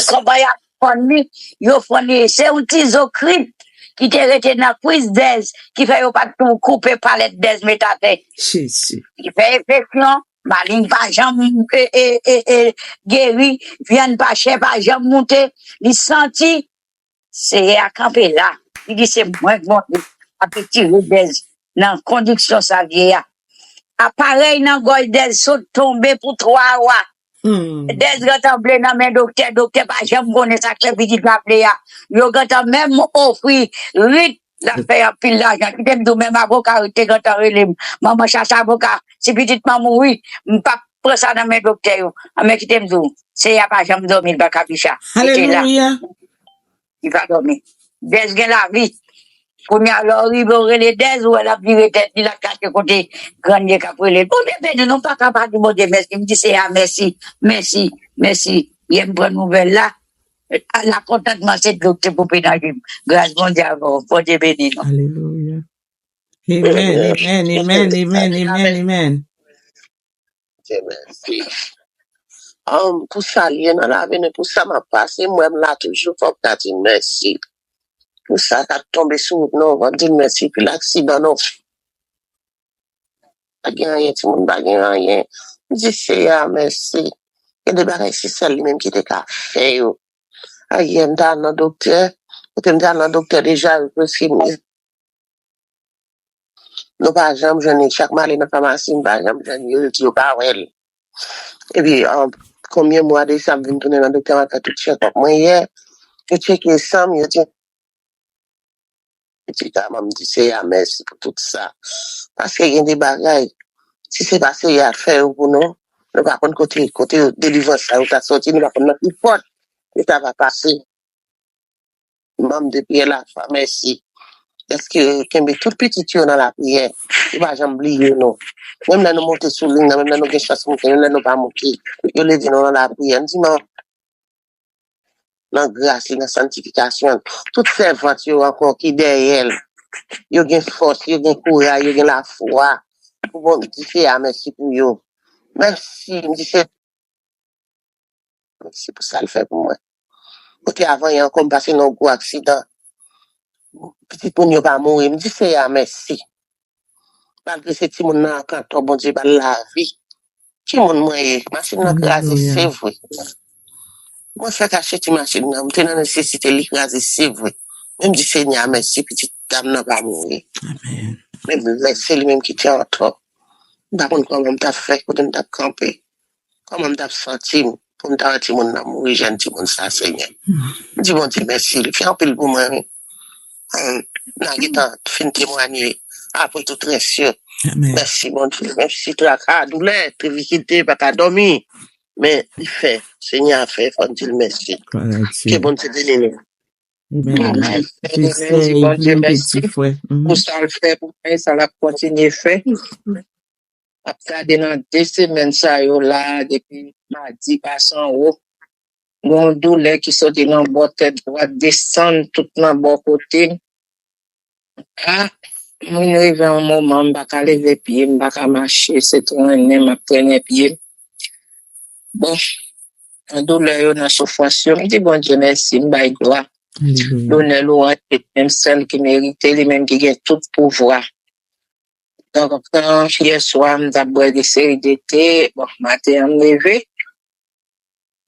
comment y'a fourni, yo fourni, c'est un petit zocrip qui t'est resté dans la prise d'aise, qui fait yo pas tout couper palette d'aise métate. Jésus. Il fait infection, ma ligne pas jamais guéri, vienne pas cher, pas jamais monter, il senti, c'est à camper là. Il dit c'est moins bon, à petit d'aise, dans conduction ça vieille. Appareil dans gol d'aise saute tomber pour 3 mois. Des gars blé dans mes docteur pas jamais connaît ça que petit appelé ya. Yo gars même offrir 8 la faire pile l'argent. Qui t'aime même avocat te gars relé. Maman cherche avocat. Si petite maman oui, pas prendre ça dans mes docteurs. Mais qui t'aime dou. C'est ya pas jamais dormir pas capicha. Alléluia. Il va dormir. Des gars la vie. Premier alors il va les des ou elle a viré tête il a quatre côté grand Dieu qu'après les bon Dieu non pas capable de bon Dieu merci me dit c'est merci il me prend nouvelle là la contentement c'est docteur pour pédagogie grâce bon Dieu bon Dieu béni Alléluia. Amen. Merci. Pour ça lié dans la vie pour ça m'a passé moi là toujours faut que tu merci. Pour ça, t'as tombé sous nous, on va dire merci, puis l'accident, non. Pas rien, tout le monde, pas rien. Je dis, c'est merci. Il y a des barrières, c'est celle lui-même qui était qu'à faire. Ah, il y a un docteur, déjà, parce que nous, par exemple, je n'ai chaque mal dans la pharmacie, par exemple, je n'ai dit, pas well. Et puis, combien de mois de ça, je viens tourner dans le docteur, je tout check-up. Moi, hier, je checké ça, je dis, me dit c'est merci pour tout ça. Parce qu'il y a des bagailles. Si c'est passé, il y a fait pour nous. Nous va prendre côté délivrance, ça va sortir, nous va prendre notre porte. Et ça va passer. Même depuis la fin, merci. Parce que, quand on tout petit dans la prière, il va jamais oublier, non. Même là, nous montons sur ligne, même là, nous avons chasse monter, même là, nous pas monter. Nous les disons dans la prière, nous disons, dans la grâce, dans la sanctification, toutes ces voitures encore qui derrière elle. Yo gen force, yo gen courage, yo gen la foi. Pour bon dire merci pour yo. Merci, merci pour ça le fait pour moi. Côté avant, il y a encore passé un gros accident. Petit pour yo pas mourir, me dit c'est merci. Malgré ce petit monde là, quand bon Dieu va la vie. Qui monde moyen, machine n'a crasé, c'est vrai. Moi, fait acheter machine, là, m'te dans nécessité l'écraser, c'est vrai. Même dit Seigneur merci, petite dame n'a pas mourir. Amen. Même c'est lui-même qui tient en toi. Par contre, comment t'as fait pour t'as campé? Comment t'as senti pour t'as dit mon amour, jeune petit mon ça, Seigneur. Dis bon Dieu, merci. Fais un peu pour moi. N'a pas fin témoigner. Après tout, très sûr. Merci, bon Dieu. Merci, tu as douleur, tu as visité, pas qu'à dormir. Mais il fait, Seigneur a fait, faut dire merci. Que bon Dieu bénisse. Amen. Bon Dieu, merci. Pour ça le fait, pour ça la continuer fait. Après, dans 2 semaines, ça y est là, depuis mardi, passant haut. Mon douleur qui sont dans le bord tête droite, descendre tout dans le bord côté. Ah, je arrive à un moment, je ne peux pas lever pied, je ne peux pas marcher, c'est trop un nez, je prends pied. Bon, un douleur, dans la souffrance, je dis bon Dieu, merci, je vais gloire. L'honneur, louange, même celle qui mérite, les mêmes qui ont tout pouvoir. Donc, quand hier soir, je me boire des séries d'été, bon, matin, je me levé,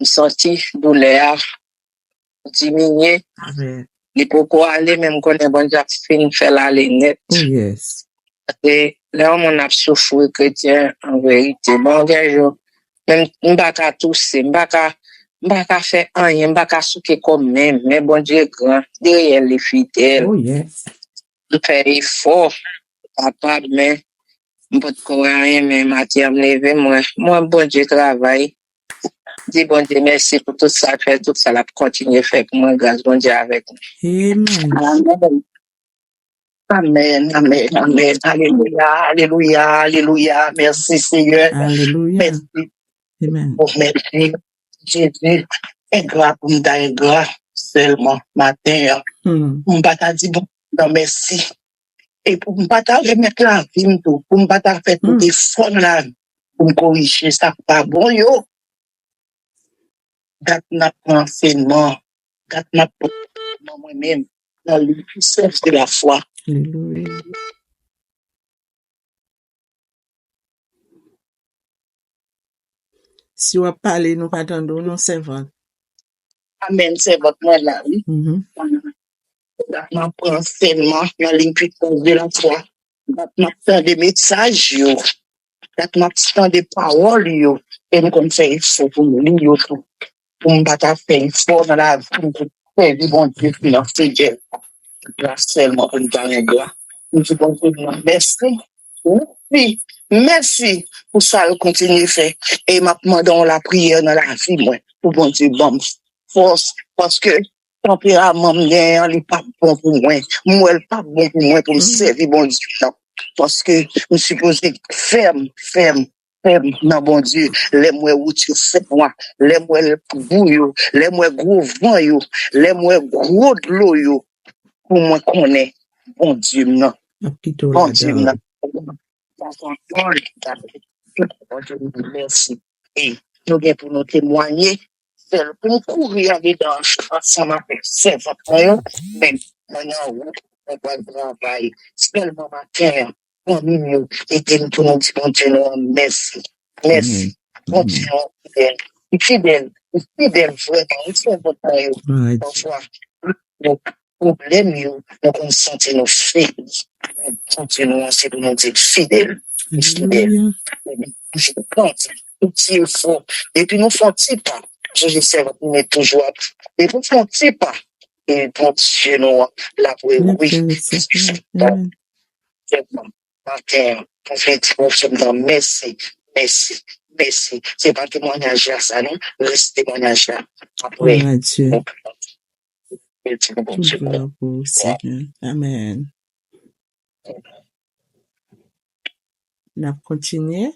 je senti douleur diminuer. Il faut quoi aller, même qu'on est bon, j'ai fini de faire l'aller net. Oh, yes. Et là, on a souffert chrétien, en vérité. Bon, jour, même, m'baka tousser, m'baka faire rien, m'baka souke comme même, mais bon Dieu grand, derrière les fidèles. Oh, yes. M'fait effort, capable, mais, m'pot ko rien, mais matière m'lever, moi, bon Dieu travail. Dis bon Dieu, merci pour tout ça, fait tout ça, la continuer faire pour moi, grâce bon Dieu avec nous. Amen. Amen. Amen, amen, amen. Alléluia, alléluia, alléluia. Merci Seigneur. Alléluia. Merci. Amen. Oh, merci. Jésus est gras pour me donner gras seulement matin. On va te dire bon, non, merci. Et pour me pas remettre la vie, pour me pas faire tout effort là, pour me corriger ça pas bon yo. Gat n'a pas enseignement, gat n'a pas moi-même dans le puissance de la foi. Alléluia. Si on parle, nous pas attendre, nous servons. Amen, c'est votre moi là, oui. Gat n'a pas enseignement dans le puissance de la foi. Gat n'a pas des messages yo. Gat n'a pas des paroles yo. Et nous comme ça, il faut pour nous lire tout. Pour me battre faire fort dans la vie, pour faire du bon Dieu, puis dans ce Dieu. Grâce seulement pour nous donner gloire. Nous te disons merci. Oui, merci pour ça, le continuer à faire. Et m'a demandé la prière dans la vie, moi, pour bon Dieu, bon force, parce que tempérament, il n'est pas bon pour moi. Moi, il n'est pas bon pour moi pour me servir, bon Dieu, non. Parce que je suis supposé ferme non, bon Dieu, les moi où tu fais moi, les moi le bouillot, les moi gros vent yo, les moi gros de l'eau yo, pour moi connaître, bon Dieu, non. Bon Dieu, non. Merci. Et nous avons pour nous témoigner, c'est pour nous courir dedans, ensemble avec ces enfants, même en route, on va le travail, seulement matin, on nous et pour nous dire, bon Dieu, nous merci. Merci. Bon Dieu, fidèle, vraiment, c'est important. Parfois, le problème, nous consentons nos faits. Continuons à pour nous dire fidèles. Fidèles. Je pense, il faut. Et puis nous faisons pas. Je sais que nous toujours. Et nous faisons pas. Et continuons la pour oui. Matin, pour faire merci, merci, merci. C'est pas témoignage à ça, non? Reste témoignage là. Après. Amen. On a continué.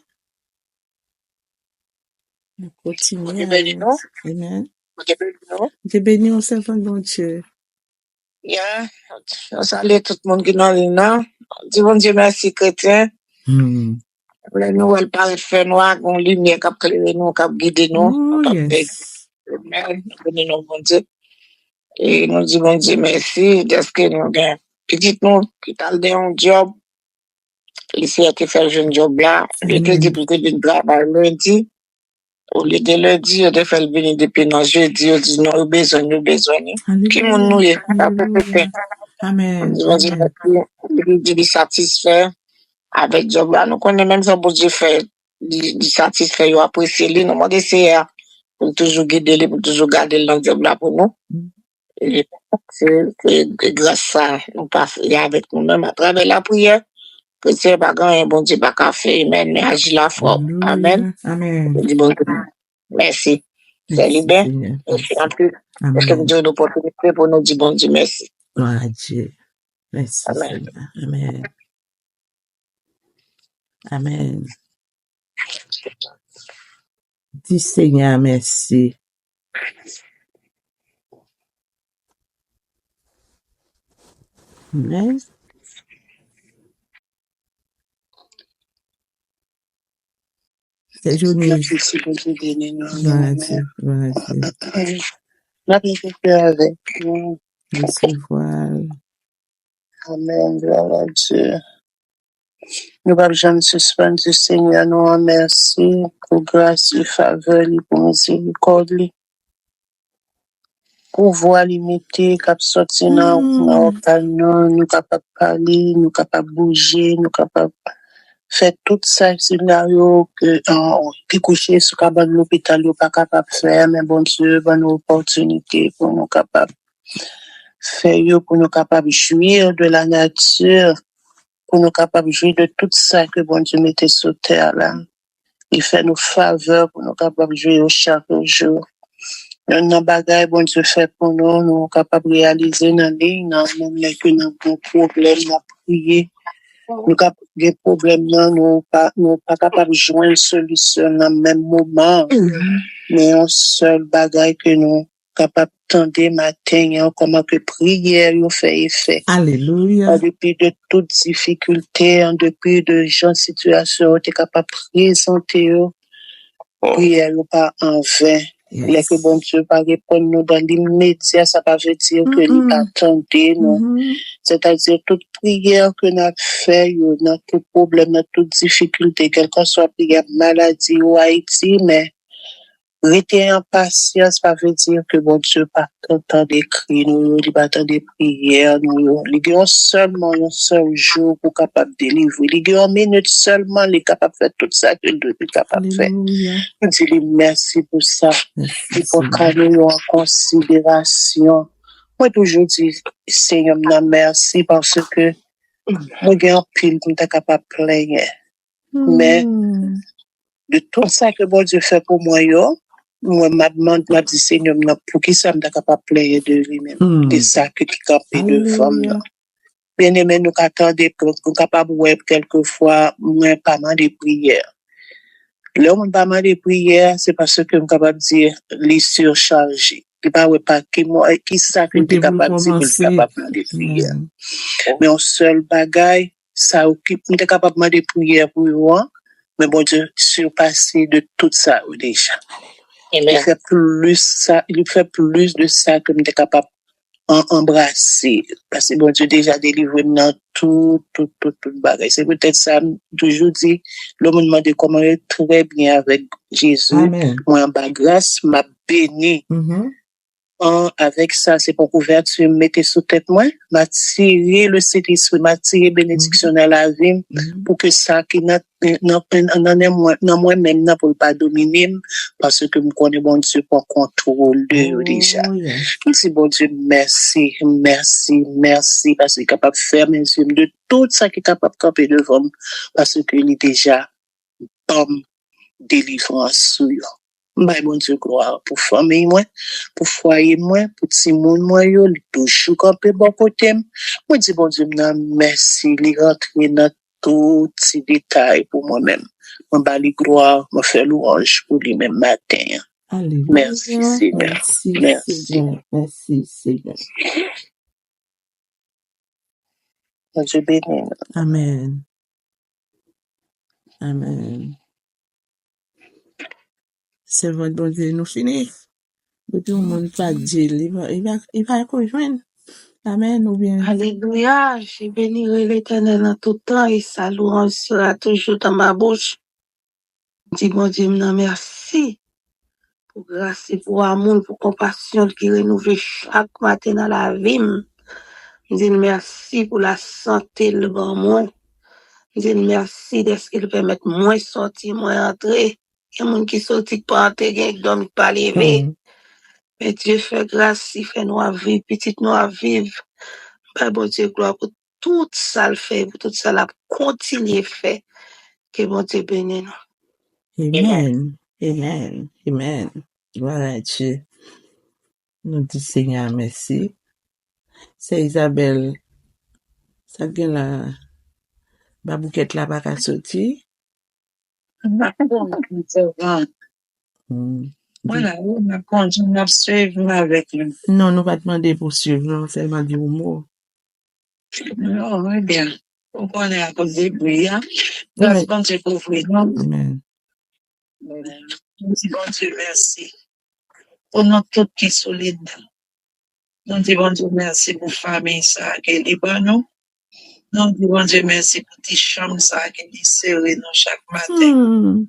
Amen. Je bénis au servant de Dieu. Yeah, je salue tout le monde qui est dans le nom. Dis bon Dieu merci, chrétien. Les nouvelles paraît faire noir, qu'on lumière qui a éclairé nous, qui a guidé nous. Amen. Bénis-nous, bon Dieu. Et nous disons bon Dieu merci, parce que nous avons petit nous qui t'a donné un job. Ici, il a fait un job là. Il te dit pour que tu travailles lundi. Au lieu de lundi, il a fait le venir depuis non jeudi. Il dit non, besoin. Qui nous est? Amen. Il dit satisfait avec job là. Nous connaissons même ça pour Dieu faire. Il satisfait, il apprécie lui. Nous demandons c'est pour toujours guider lui, pour toujours garder le job là pour nous. Et c'est grâce à ça, nous passons avec nous-mêmes à travers la prière. Que c'est pas grand, bon Dieu, pas qu'à faire, mais agit la foi. Amen. Amen. Merci. C'est libre. Merci un peu. Est-ce que vous avez l'opportunité pour nous dire bon Dieu, merci. Gloire à Dieu. Merci. Amen. Amen. Amen. Dis Seigneur, merci. Amen. C'est journée. Recevoir. Amen, gloire à Dieu. Nous allons jamais suspendre du Seigneur, nous remercions pour grâce et faveur, pour miséricorde. pouvoir limité, cap sorti dans l'hôpital, nous capables de parler, nous capables de bouger, nous capables de faire tout ça, scénario qui couché sur cabane de l'hôpital, nous pas capable de faire, mais bon Dieu, bonne opportunité pour nous capables de faire, pour nous capables de jouir de la nature, pour nous capables de jouir de tout ça que bon Dieu mettait sur terre là. Il fait nous faveurs pour nous capables de jouer chaque jour. Il y a un bagage bon Dieu fait pour nous, nous sommes capables de réaliser dans la ligne, même que nous avons un problème, nous prier. Nous avons des problèmes, nous sommes pas capables de joindre une solution dans le même moment. Mais un seul bagage que nous sommes capables d'attendre matin, comment que prière fait effet. Alléluia. Depuis de toutes difficultés, depuis de gens situations, tu es capable de présenter prière pas en vain. Les que bon Dieu pas répondre nous dans l'immédiat, ça pas veut dire que nous attendez, non. C'est-à-dire toute prière que nous fait, dans tout problème, dans toute difficulté, quelle que soit prière, maladie ou Haïti, mais rester en patience, ça veut dire que bon Dieu pas tant d'écrire, nous, il pas tant de prières, nous, il y a seulement un seul jour pour capable de délivrer. Il y a une minute seulement, il est capable de faire tout ça que Dieu est capable de faire. Je dis merci pour ça. Il faut qu'on nous en considération. Moi, toujours dis, Seigneur, merci parce que moi, j'ai un pile pour être capable de plaindre. Mais, de tout ça que bon Dieu fait pour moi, moi, m'a dit, Seigneur, pour qui ça m'a capable de plaindre de lui-même. C'est ça qui campé devant moi. Bien aimé, nous attendons pour nous capable de voir quelquefois, moins pas mal de prières. Là, on pas mal de prières, c'est parce que nous capable de dire, les surchargés. Il pas qui ça que tu capable de dire, que capable de prières. Mais un seul bagage, ça occupe, nous sommes capables de prières pour vous, mais bon Dieu, surpasser de tout ça déjà. Il fait plus de ça que nous sommes capables d'embrasser. Parce que bon Dieu déjà délivré dans tout bagage. C'est peut-être ça, toujours dit, le monde m'a dit comment il est très bien avec Jésus. Amen. Moi, en bas grâce, m'a béni. Avec ça, c'est pour couverture, mettez sous tête moi, m'a tiré le Saint-Esprit, m'a tiré bénédiction dans la vie, pour que ça qui n'a moi-même n'a pas dominer, parce que me connais bon Dieu pour contrôle de déjà. Merci bon Dieu, merci, parce qu'il est capable de faire mes yeux de tout ça qui est capable de camper devant moi, parce qu'il est déjà homme délivrance sur eux. Bon Dieu, gloire pour famille, moi, pour foyer, moi, pour petit monde, moi, toujours campé bon côté. Moi, dis bon Dieu, merci, les rentrer dans tout ces détails pour moi-même. Moi, bali gloire, moi, faire louange pour lui-même matin. Alléluia. Merci, Seigneur. Merci. Merci, Seigneur. Mon Dieu béni. Amen. Amen. C'est votre bon Dieu, nous finissons. Depuis le monde pas dire, il va rejoindre. Amen ou bien. Alléluia, je bénirai l'Éternel en tout temps et sa louange sera toujours dans ma bouche. Dis bon Dieu, merci pour grâce et pour amour, pour compassion qui renouvelle chaque matin dans la vie. Dis merci pour la santé le bon moi. Dis merci de ce qu'il permet moins sortir, moins entrer. Il y a des gens qui sortent pas entrer, qui dorment pas lever. Mais Dieu fait grâce, il fait nous à vivre, petite nous à vivre. Bon Dieu, gloire pour tout ça le fait, pour tout ça la continue fait. Que bon Dieu bénisse nous. Amen. Amen. Amen. Gloire à Dieu. Nous disons Seigneur merci. C'est Isabelle. Ça vient là. Babouquette là pas qu'à sortir. Voilà, on continue à suivre avec lui. Non, nous pas demander pour suivre, non, seulement dire au mot. Non, oui, bien. On connaît à cause des bruits, hein. Grâce bon Dieu pour vous. Amen. Nous disons bon Dieu merci. Pour nous tous qui sont solides. Nous disons bon Dieu merci pour la famille, ça, qui est libre, nous. Nous disons bon Dieu merci pour tes chambres, ça, qui est serré, nous, chaque matin.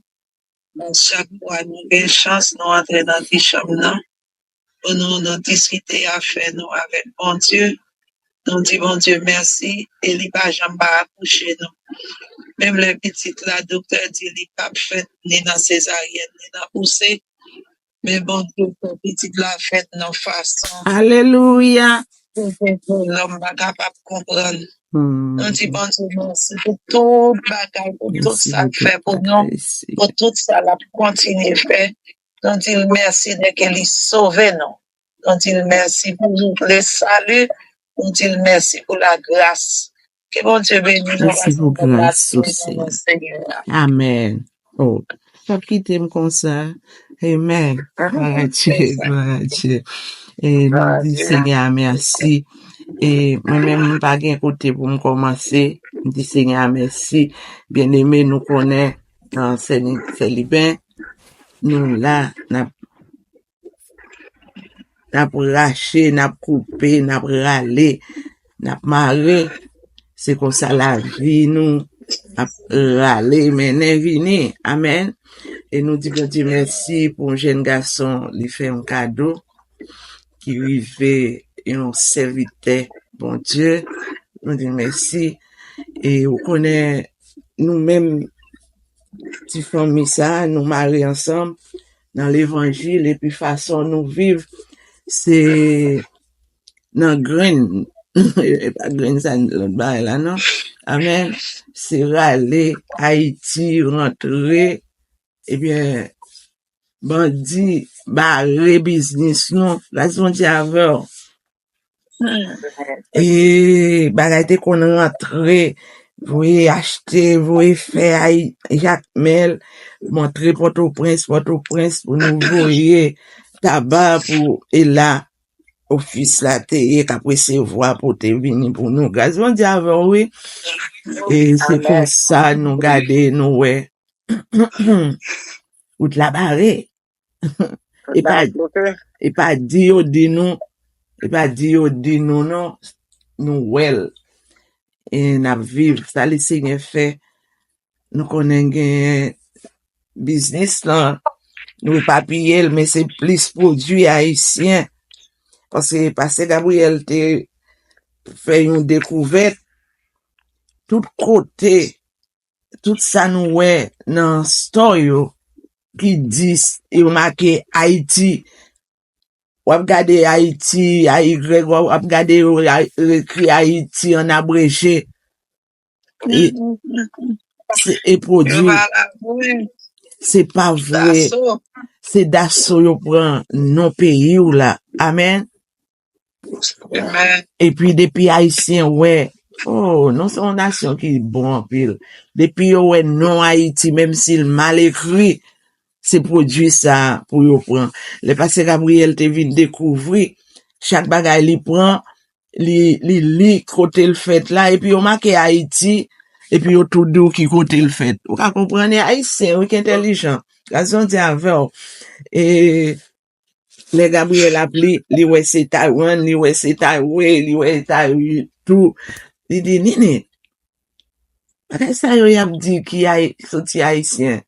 Chaque fois, nous avons une chance, nous entrer dans tes chambres, non. Pour nous discuter à faire nous avec bon Dieu. Nous disons bon Dieu merci. Et il va jamais accoucher nous. Même les petites, la docteur dit il pas fait ni dans césarienne, ni dans poussée. Mais bon Dieu, les petites la fait nos façons. Alléluia. L'homme pas capable de comprendre. Nous disons bon Dieu merci pour tout bagage, pour tout ça fait pour nous, pour tout ça la continuer faire. Nous disons merci de qu'il sauve nous. Nous disons merci pour le salut. Nous disons merci pour la grâce. Que bon Dieu bénisse nous. Merci pour grâce aussi. Amen. Oh, pas quitter comme ça. Amen. Gloire à Dieu, gloire à Dieu. Et nous disons Seigneur merci. Et moi-même, pas gain côté pour me commencer. Nous disons Seigneur merci. Bien aimé, nous connaît dans Célibin. Nous là, n'a raché, n'a coupé, n'a râlé, n'a marré. C'est comme ça la vie nous a râlé, mais n'est vini. Amen. Et nous disons Dieu merci pour un jeune garçon, lui fait un cadeau, qui vivait un serviteur, bon Dieu. Nous disons merci. Et on connaît nous-mêmes, petite famille ça, nous mariés ensemble dans l'évangile, et puis façon nous vivre, c'est dans grain, pas grain ça, l'autre bail là, non? Amen. C'est râler, Haïti, rentrer, eh bien, bandit, barré business, non? La son diable. Et, bagay qu'on rentre, vous acheter, vous faire Jacques Mel, montrer Port-au-Prince, pour nous voyer, tabac pour, et là, office là, t'es, qu'après c'est voir pour te venir pour nous. Grâce mon diable, oui. Et c'est comme ça, nous garder, nous, ouais. Ou de la barrer. Et pas dire, nous, non, nous, well. Et n'a vivre, ça, le Seigneur fait. Nous connaissons business, là. Nous papier, mais c'est plus produit haïtien. Parce que Pasteur Gabriel te fait une découverte. Tout côté, tout ça nous ouais, dans story, qui dit, il marqué Haïti. Ou ap gade Haïti, ou ap gade écrit Haïti en abrégé. Et produit. C'est pas vrai. C'est d'assaut yo prend non pays ou là. Amen. Et puis depuis Haïtien, ouais. Oh, non, c'est une nation qui est bon en pile. Depuis ouais, non Haïti, même s'il mal écrit, c'est produit ça pour yo prendre. Le Pasteur Gabriel te vient découvrir chaque bagay li prend, li côté le fait là, et puis on marque Haïti, et puis tout doux qui côté le fait. Vous comprenez, Haïtien, qui intelligent. Raison de avec, et le Gabriel appelé, li ouais c'est Taïwan, li ouais c'est Taïwan, li ouais Taïwan, tout. Il dit, nini, après ça, il a dit qu'il y a sorti Haïtien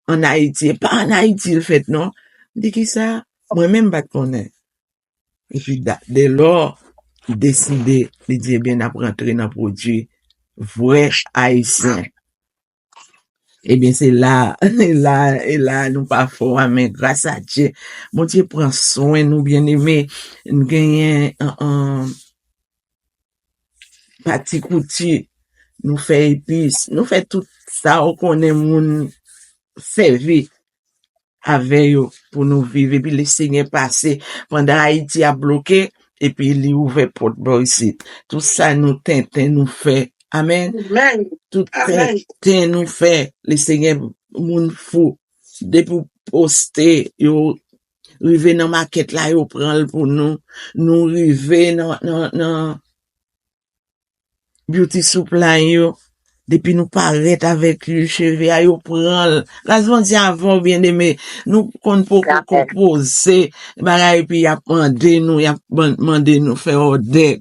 en Haïti, pas en Haïti le fait, non? Il dit qui ça? Moi-même, pas connaître. Et puis, dès lors, il décidé, il dit, bien, à rentrer dans le produit vrai haïtien. Eh bien, c'est là, nous pas fort, mais grâce à Dieu, mon Dieu prend soin, nous bien aimés, nous gagnons un petit coutil, nous fait épices, nous fait tout ça, on connaît mon servi avec eux pour nous vivre, et puis le Seigneur passer pendant Haïti a bloqué, et puis il ouvre porte ici. Tout ça nous tintin nous fait. Amen. Tout tintin nous fait. Le Seigneur moun fou. Depuis poster, yo rive dans market là, yo prend pour nous rive dans beauty supply yo. Depuis nous paraître avec le cheveux, yo prend. Raison dit avant, bien aimé, nous, qu'on peut composer, et puis, y a demandé nous faire ordre.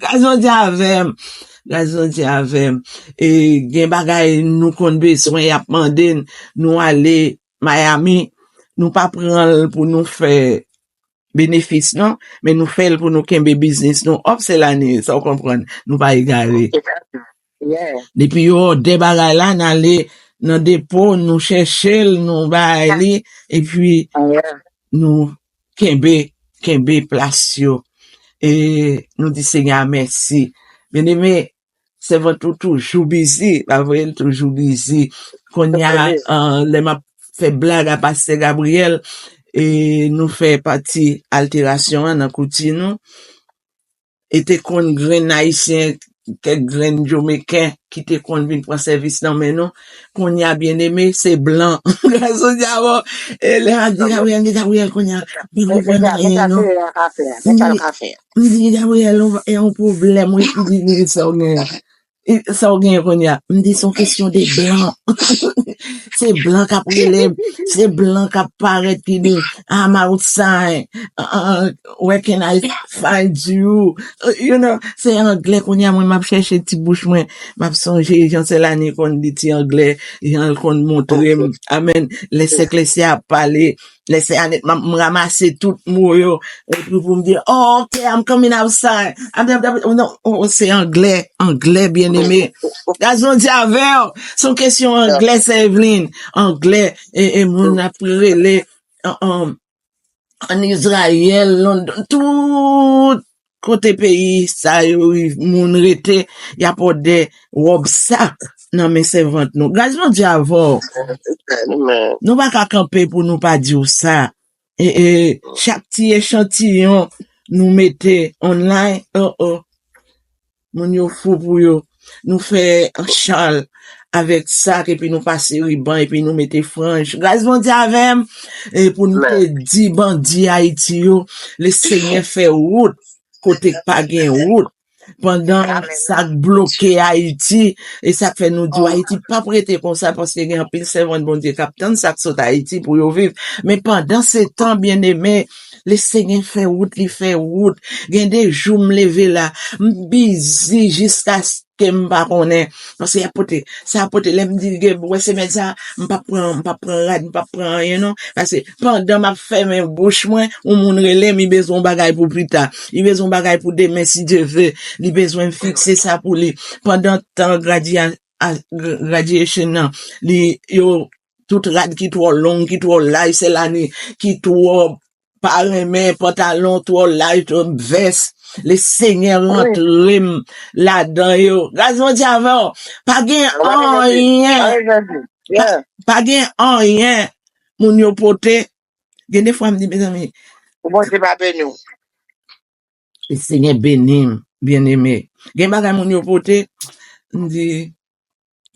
Raison dit avec, et, gen bagay, nous, qu'on besoin, y a demandé, nous aller, Miami, nous pas prendre pour nous faire bénéfice non, mais nous faisons pour nous kembe business non. Hop, c'est l'année, ça vous comprenez. Nous pas égaré. Yeah. Depuis yo, débarras là, n'aller dans dépôt, nous chercher, nous bailler, et puis, Yeah. nous kembe place yo. Et nous dit Seigneur merci. Bien aimé, c'est votre toujours busy, pas vrai, toujours busy. Qu'on y a, les m'a fait blague à Pasteur Gabriel, et nous fait partie altération dans côté nous. Et te kon grain haïtien, quelques grain jamaïcain, qui te kon vin pour service dans mais non, qu'on y a bien aimé, c'est blanc. Raison d'abord, et là, Gabriel, qu'on y a, il comprend rien, non? On dit, Gabriel, on a un problème, oui, il dit, ça, qu'on y a. On dit, son question des blancs. C'est blanc qui apparaît, c'est blanc qui apparaît, qui dit, I'm outside, where can I find you? You know, c'est anglais qu'on y a, moi, m'a cherché petit bouche, moi, m'a songé, j'en sais l'année qu'on dit ti anglais, j'en qu'on montre, amen, laissez à parler, laissez me ramasser tout mot, yo, et puis vous me dire, oh, okay, I'm coming outside. Non, oh, c'est anglais, bien aimé. That's what j'avais, son question anglais, c'est Evelyne, anglais, et mon après les, en Israël, London, tout côté pays, ça, moun rete, y a pas de robe sac, non, mais c'est vente nous. Gazon j'avais, nous pas qu'à camper pour nous pas dire ça. Et chaque petit échantillon, nous mettez online, mon yo fou pour yo, nous fait un châle avec ça, et puis nous passer ruban, et puis nous mettez frange. Grâce mon Dieu avec, et pour nous te dire, bandit Haïti yo, le Seigneur fait route, côté pas gain route. Pendant ça bloqué Haïti, et ça fait nous dire Haïti pas prêté comme ça, parce qu'il y a un pile servant bon Dieu capitaine, ça saute Haïti pour y vivre. Mais pendant ces temps, bien aimé, le Seigneur fait route, il fait route. Il y a des jours, me lever là, busy jusqu'à ce que m'pas connaît. Parce que ça apporte, l'aime dire, ouais, c'est mais ça, m'pas prendre rien, non. Parce que pendant ma fait mes bouche, moi, on moun relève, il besoin bagaille pour plus tard. Il besoin bagaille pour demain, si Dieu veut. Il besoin fixer ça pour lui. Pendant temps, graduation, non. Yo, tout rad qui trop long, qui trop light, c'est l'année, qui trop, paremé, pantalon, trop light, trop veste. Le Seigneur rentre là-dedans, yo. Gazon diavant, pas gain rien. Pas gain rien. Moun yo pote. Gen des fois, me dit, mes amis. Le Seigneur béni, bien aimé. Gen bagay moun yo pote. Me dit,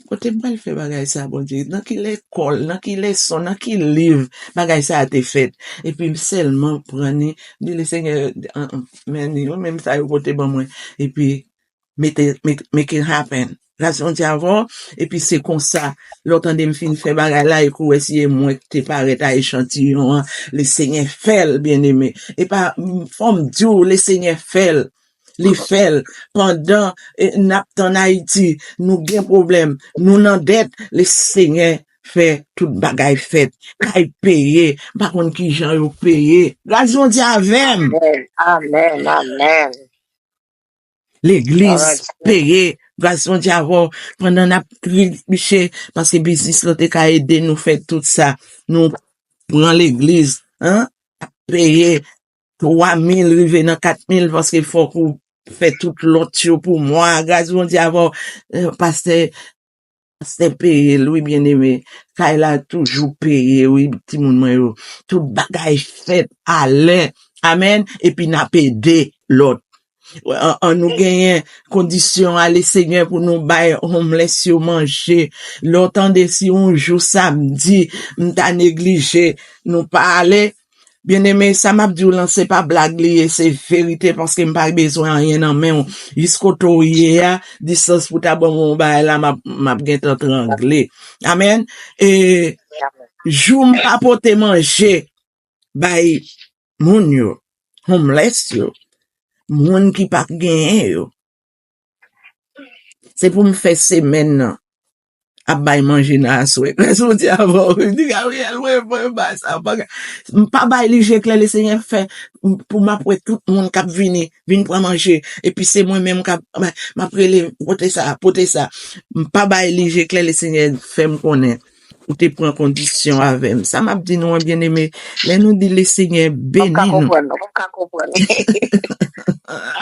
côté mal fait bagay ça, bon Dieu. Dans qui l'école, dans qui leçon, dans qui livre, bagay ça a été fait. Et puis, seulement prenez, dit le Seigneur, même ça, yo pote bon moi. Et puis, make it happen. Raison d'avant, et puis c'est comme ça, l'autre de me fin fait bagay là, et qu'on essayer moi, te paraît à échantillon, le Seigneur fait, bien aimé. Et pas, forme Dieu, le Seigneur fait. Les fait pendant en Haïti, nous gain problème, nous n'en dette, le Seigneur fait tout bagay fait, kay payer, par contre qui gens yo payer. Raison d'avem. Amen. L'église payée, grâce à Dieu, pendant la triché, parce que business là te ka aider nous faire tout ça. Nous prenons l'église, payer 3,000, rive dans 4,000, parce qu'il faut qu'on fait tout l'autre pour moi. Grâce à Dieu, pasteur payé, oui, bien aimé. Kay la toujours payé, oui, petit moun mwen yo. Tout bagay fait à l'air. Amen. Et puis n'a aidé l'autre. On nous gagne condition à les Seigneur pour nous bailler homeless yo manger. L'autant de si on jour samedi, m'ta négligé, nous pas aller. Bien aimé, ça m'a dit lancer pas blague lié, c'est vérité parce que m'pas besoin rien en main. Jusqu'au to hier, distance pour ta bon mon bail là m'a gen anglais. Amen. Et jour m'pas pote manger bay moun yo homeless yo. Moun qui pas gagné yo. C'est pour me faire semaine. ap bay manje nan aswe. Kwen di avon, di Gabriel, mwen ba sa. Pa bay li jek le Seigneur fait pour m'apprêter tout le monde kap vini pour manger. Et puis c'est moi-même kap m'apprêter pote ça. Pa bay li jek le Seigneur fait me connaître. Ou te prend condition avec. Ça m'a dit nous bien aimé. Là nous dit le Seigneur béni nous.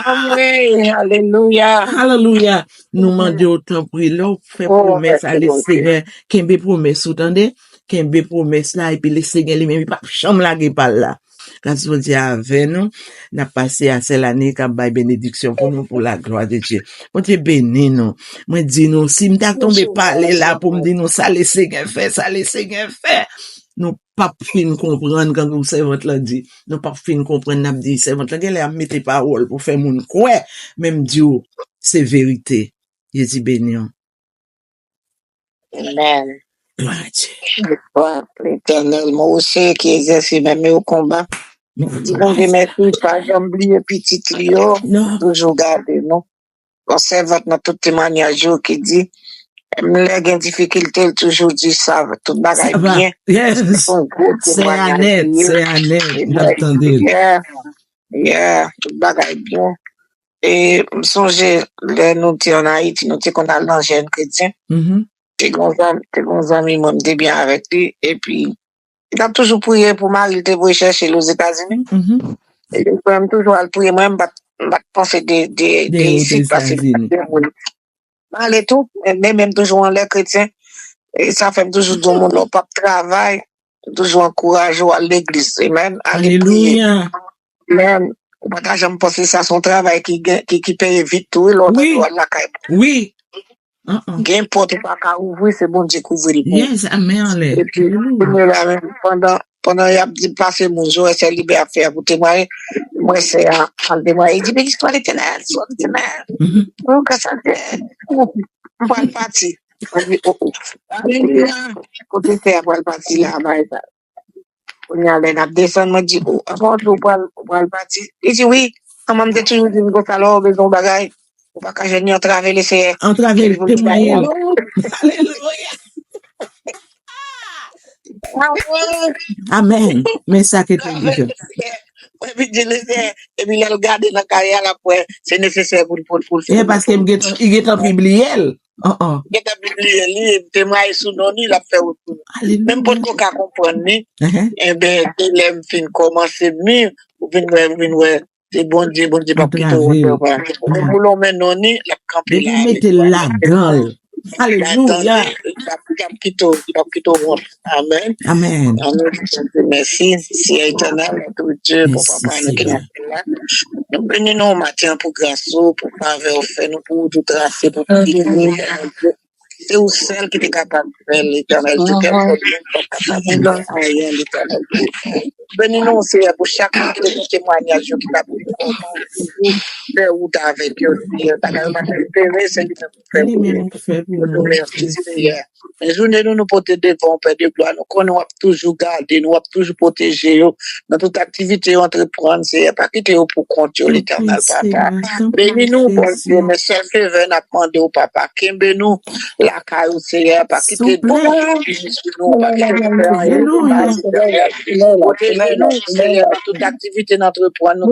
Amen. Alléluia. Alléluia. Nous mandons autant pour là, fait promesse à le Seigneur. Kembe promesse, vous entendez? Kembe promesse là, et puis le Seigneur lui-même, il pas chambre là, qui parle là. Quand vous dites avec nous, n'a passé à cette année, quand bail bénédiction pour nous, pour la gloire de Dieu. Moi, Dieu béni nous. Moi, dis nous, si m'ta tombé parler là, pour me dire nous, ça le Seigneur fait, ça le Seigneur fait. Nous pas fin comprendre quand vous servante là dit. Nous pas fin comprendre n'a dit servante là elle a mettre parole pour faire moun quoi même Dieu c'est vérité. Je dis béni. Amen. Gloire à Dieu. Gloire à l'Éternel, moi aussi qui exerce même au combat. Dis bon Dieu merci, pas jamais oublier petit trio, toujours garder non. Conserve dans tout témoignage qui dit les gains difficulté toujours dit ça tout bagaille bien. Yes. C'est honnête, c'est honnête. Attendez. Yeah, tout bagaille bien. Et me songer les nous en Haïti, nous qu'on a l'angèle chrétien. T'es grands amis moi me bien avec lui et puis il a toujours prié pour Marie pour chercher aux États-Unis. Et il peut toujours prier moi me penser des ici parce que allez tout même toujours en l'air chrétien et ça fait toujours du monde là pas travail toujours encourager à l'église amen alléluia même pas jamais penser ça son travail qui paye vite tout l'autre oui gain porte pas qu'à ouvrir c'est bon Dieu couvrir yes amen et puis pendant il a dit passer mon jour c'est libre à faire pour témoigner moi c'est en témoigner il dit mais histoire d'éternel donc ça fait on va partir côté faire on va partir là on y allait à descendre me dit avant on va partir il dit oui on m'a dit toujours dit go alors besoin bagaille on va pas gêner entraver les témoigner alléluia amen mais ça que tu dis et puis il regarde dans carrière après c'est nécessaire pour et parce que il est en biblique il est en biblique témoigner sous non il a fait autour même pour qu'on comprendre et ben l'aime fin commencer mieux ou venir c'est bon Dieu pas plutôt nous voulons maintenant ni la camper là mettez la gueule alléluia amen amen merci si éternel tout Dieu pour papa nous bénissons matin pour grâce pour faveur fait nous pour tout tracer pour c'est où celle qui est capable de faire l'éternel bénissons c'est pour chaque témoignage qui va faire où avec mais journée nous porter devant Père de gloire nous connaissons toujours garder nous toujours protéger dans toute activité entreprendre c'est pas quitter pour compte l'éternel papa bénis-nous bon Dieu mais seul faveur n'a demandé au papa kimbe nous la caille Seigneur pas quitter nous Seigneur toute activité d'entreprendre nous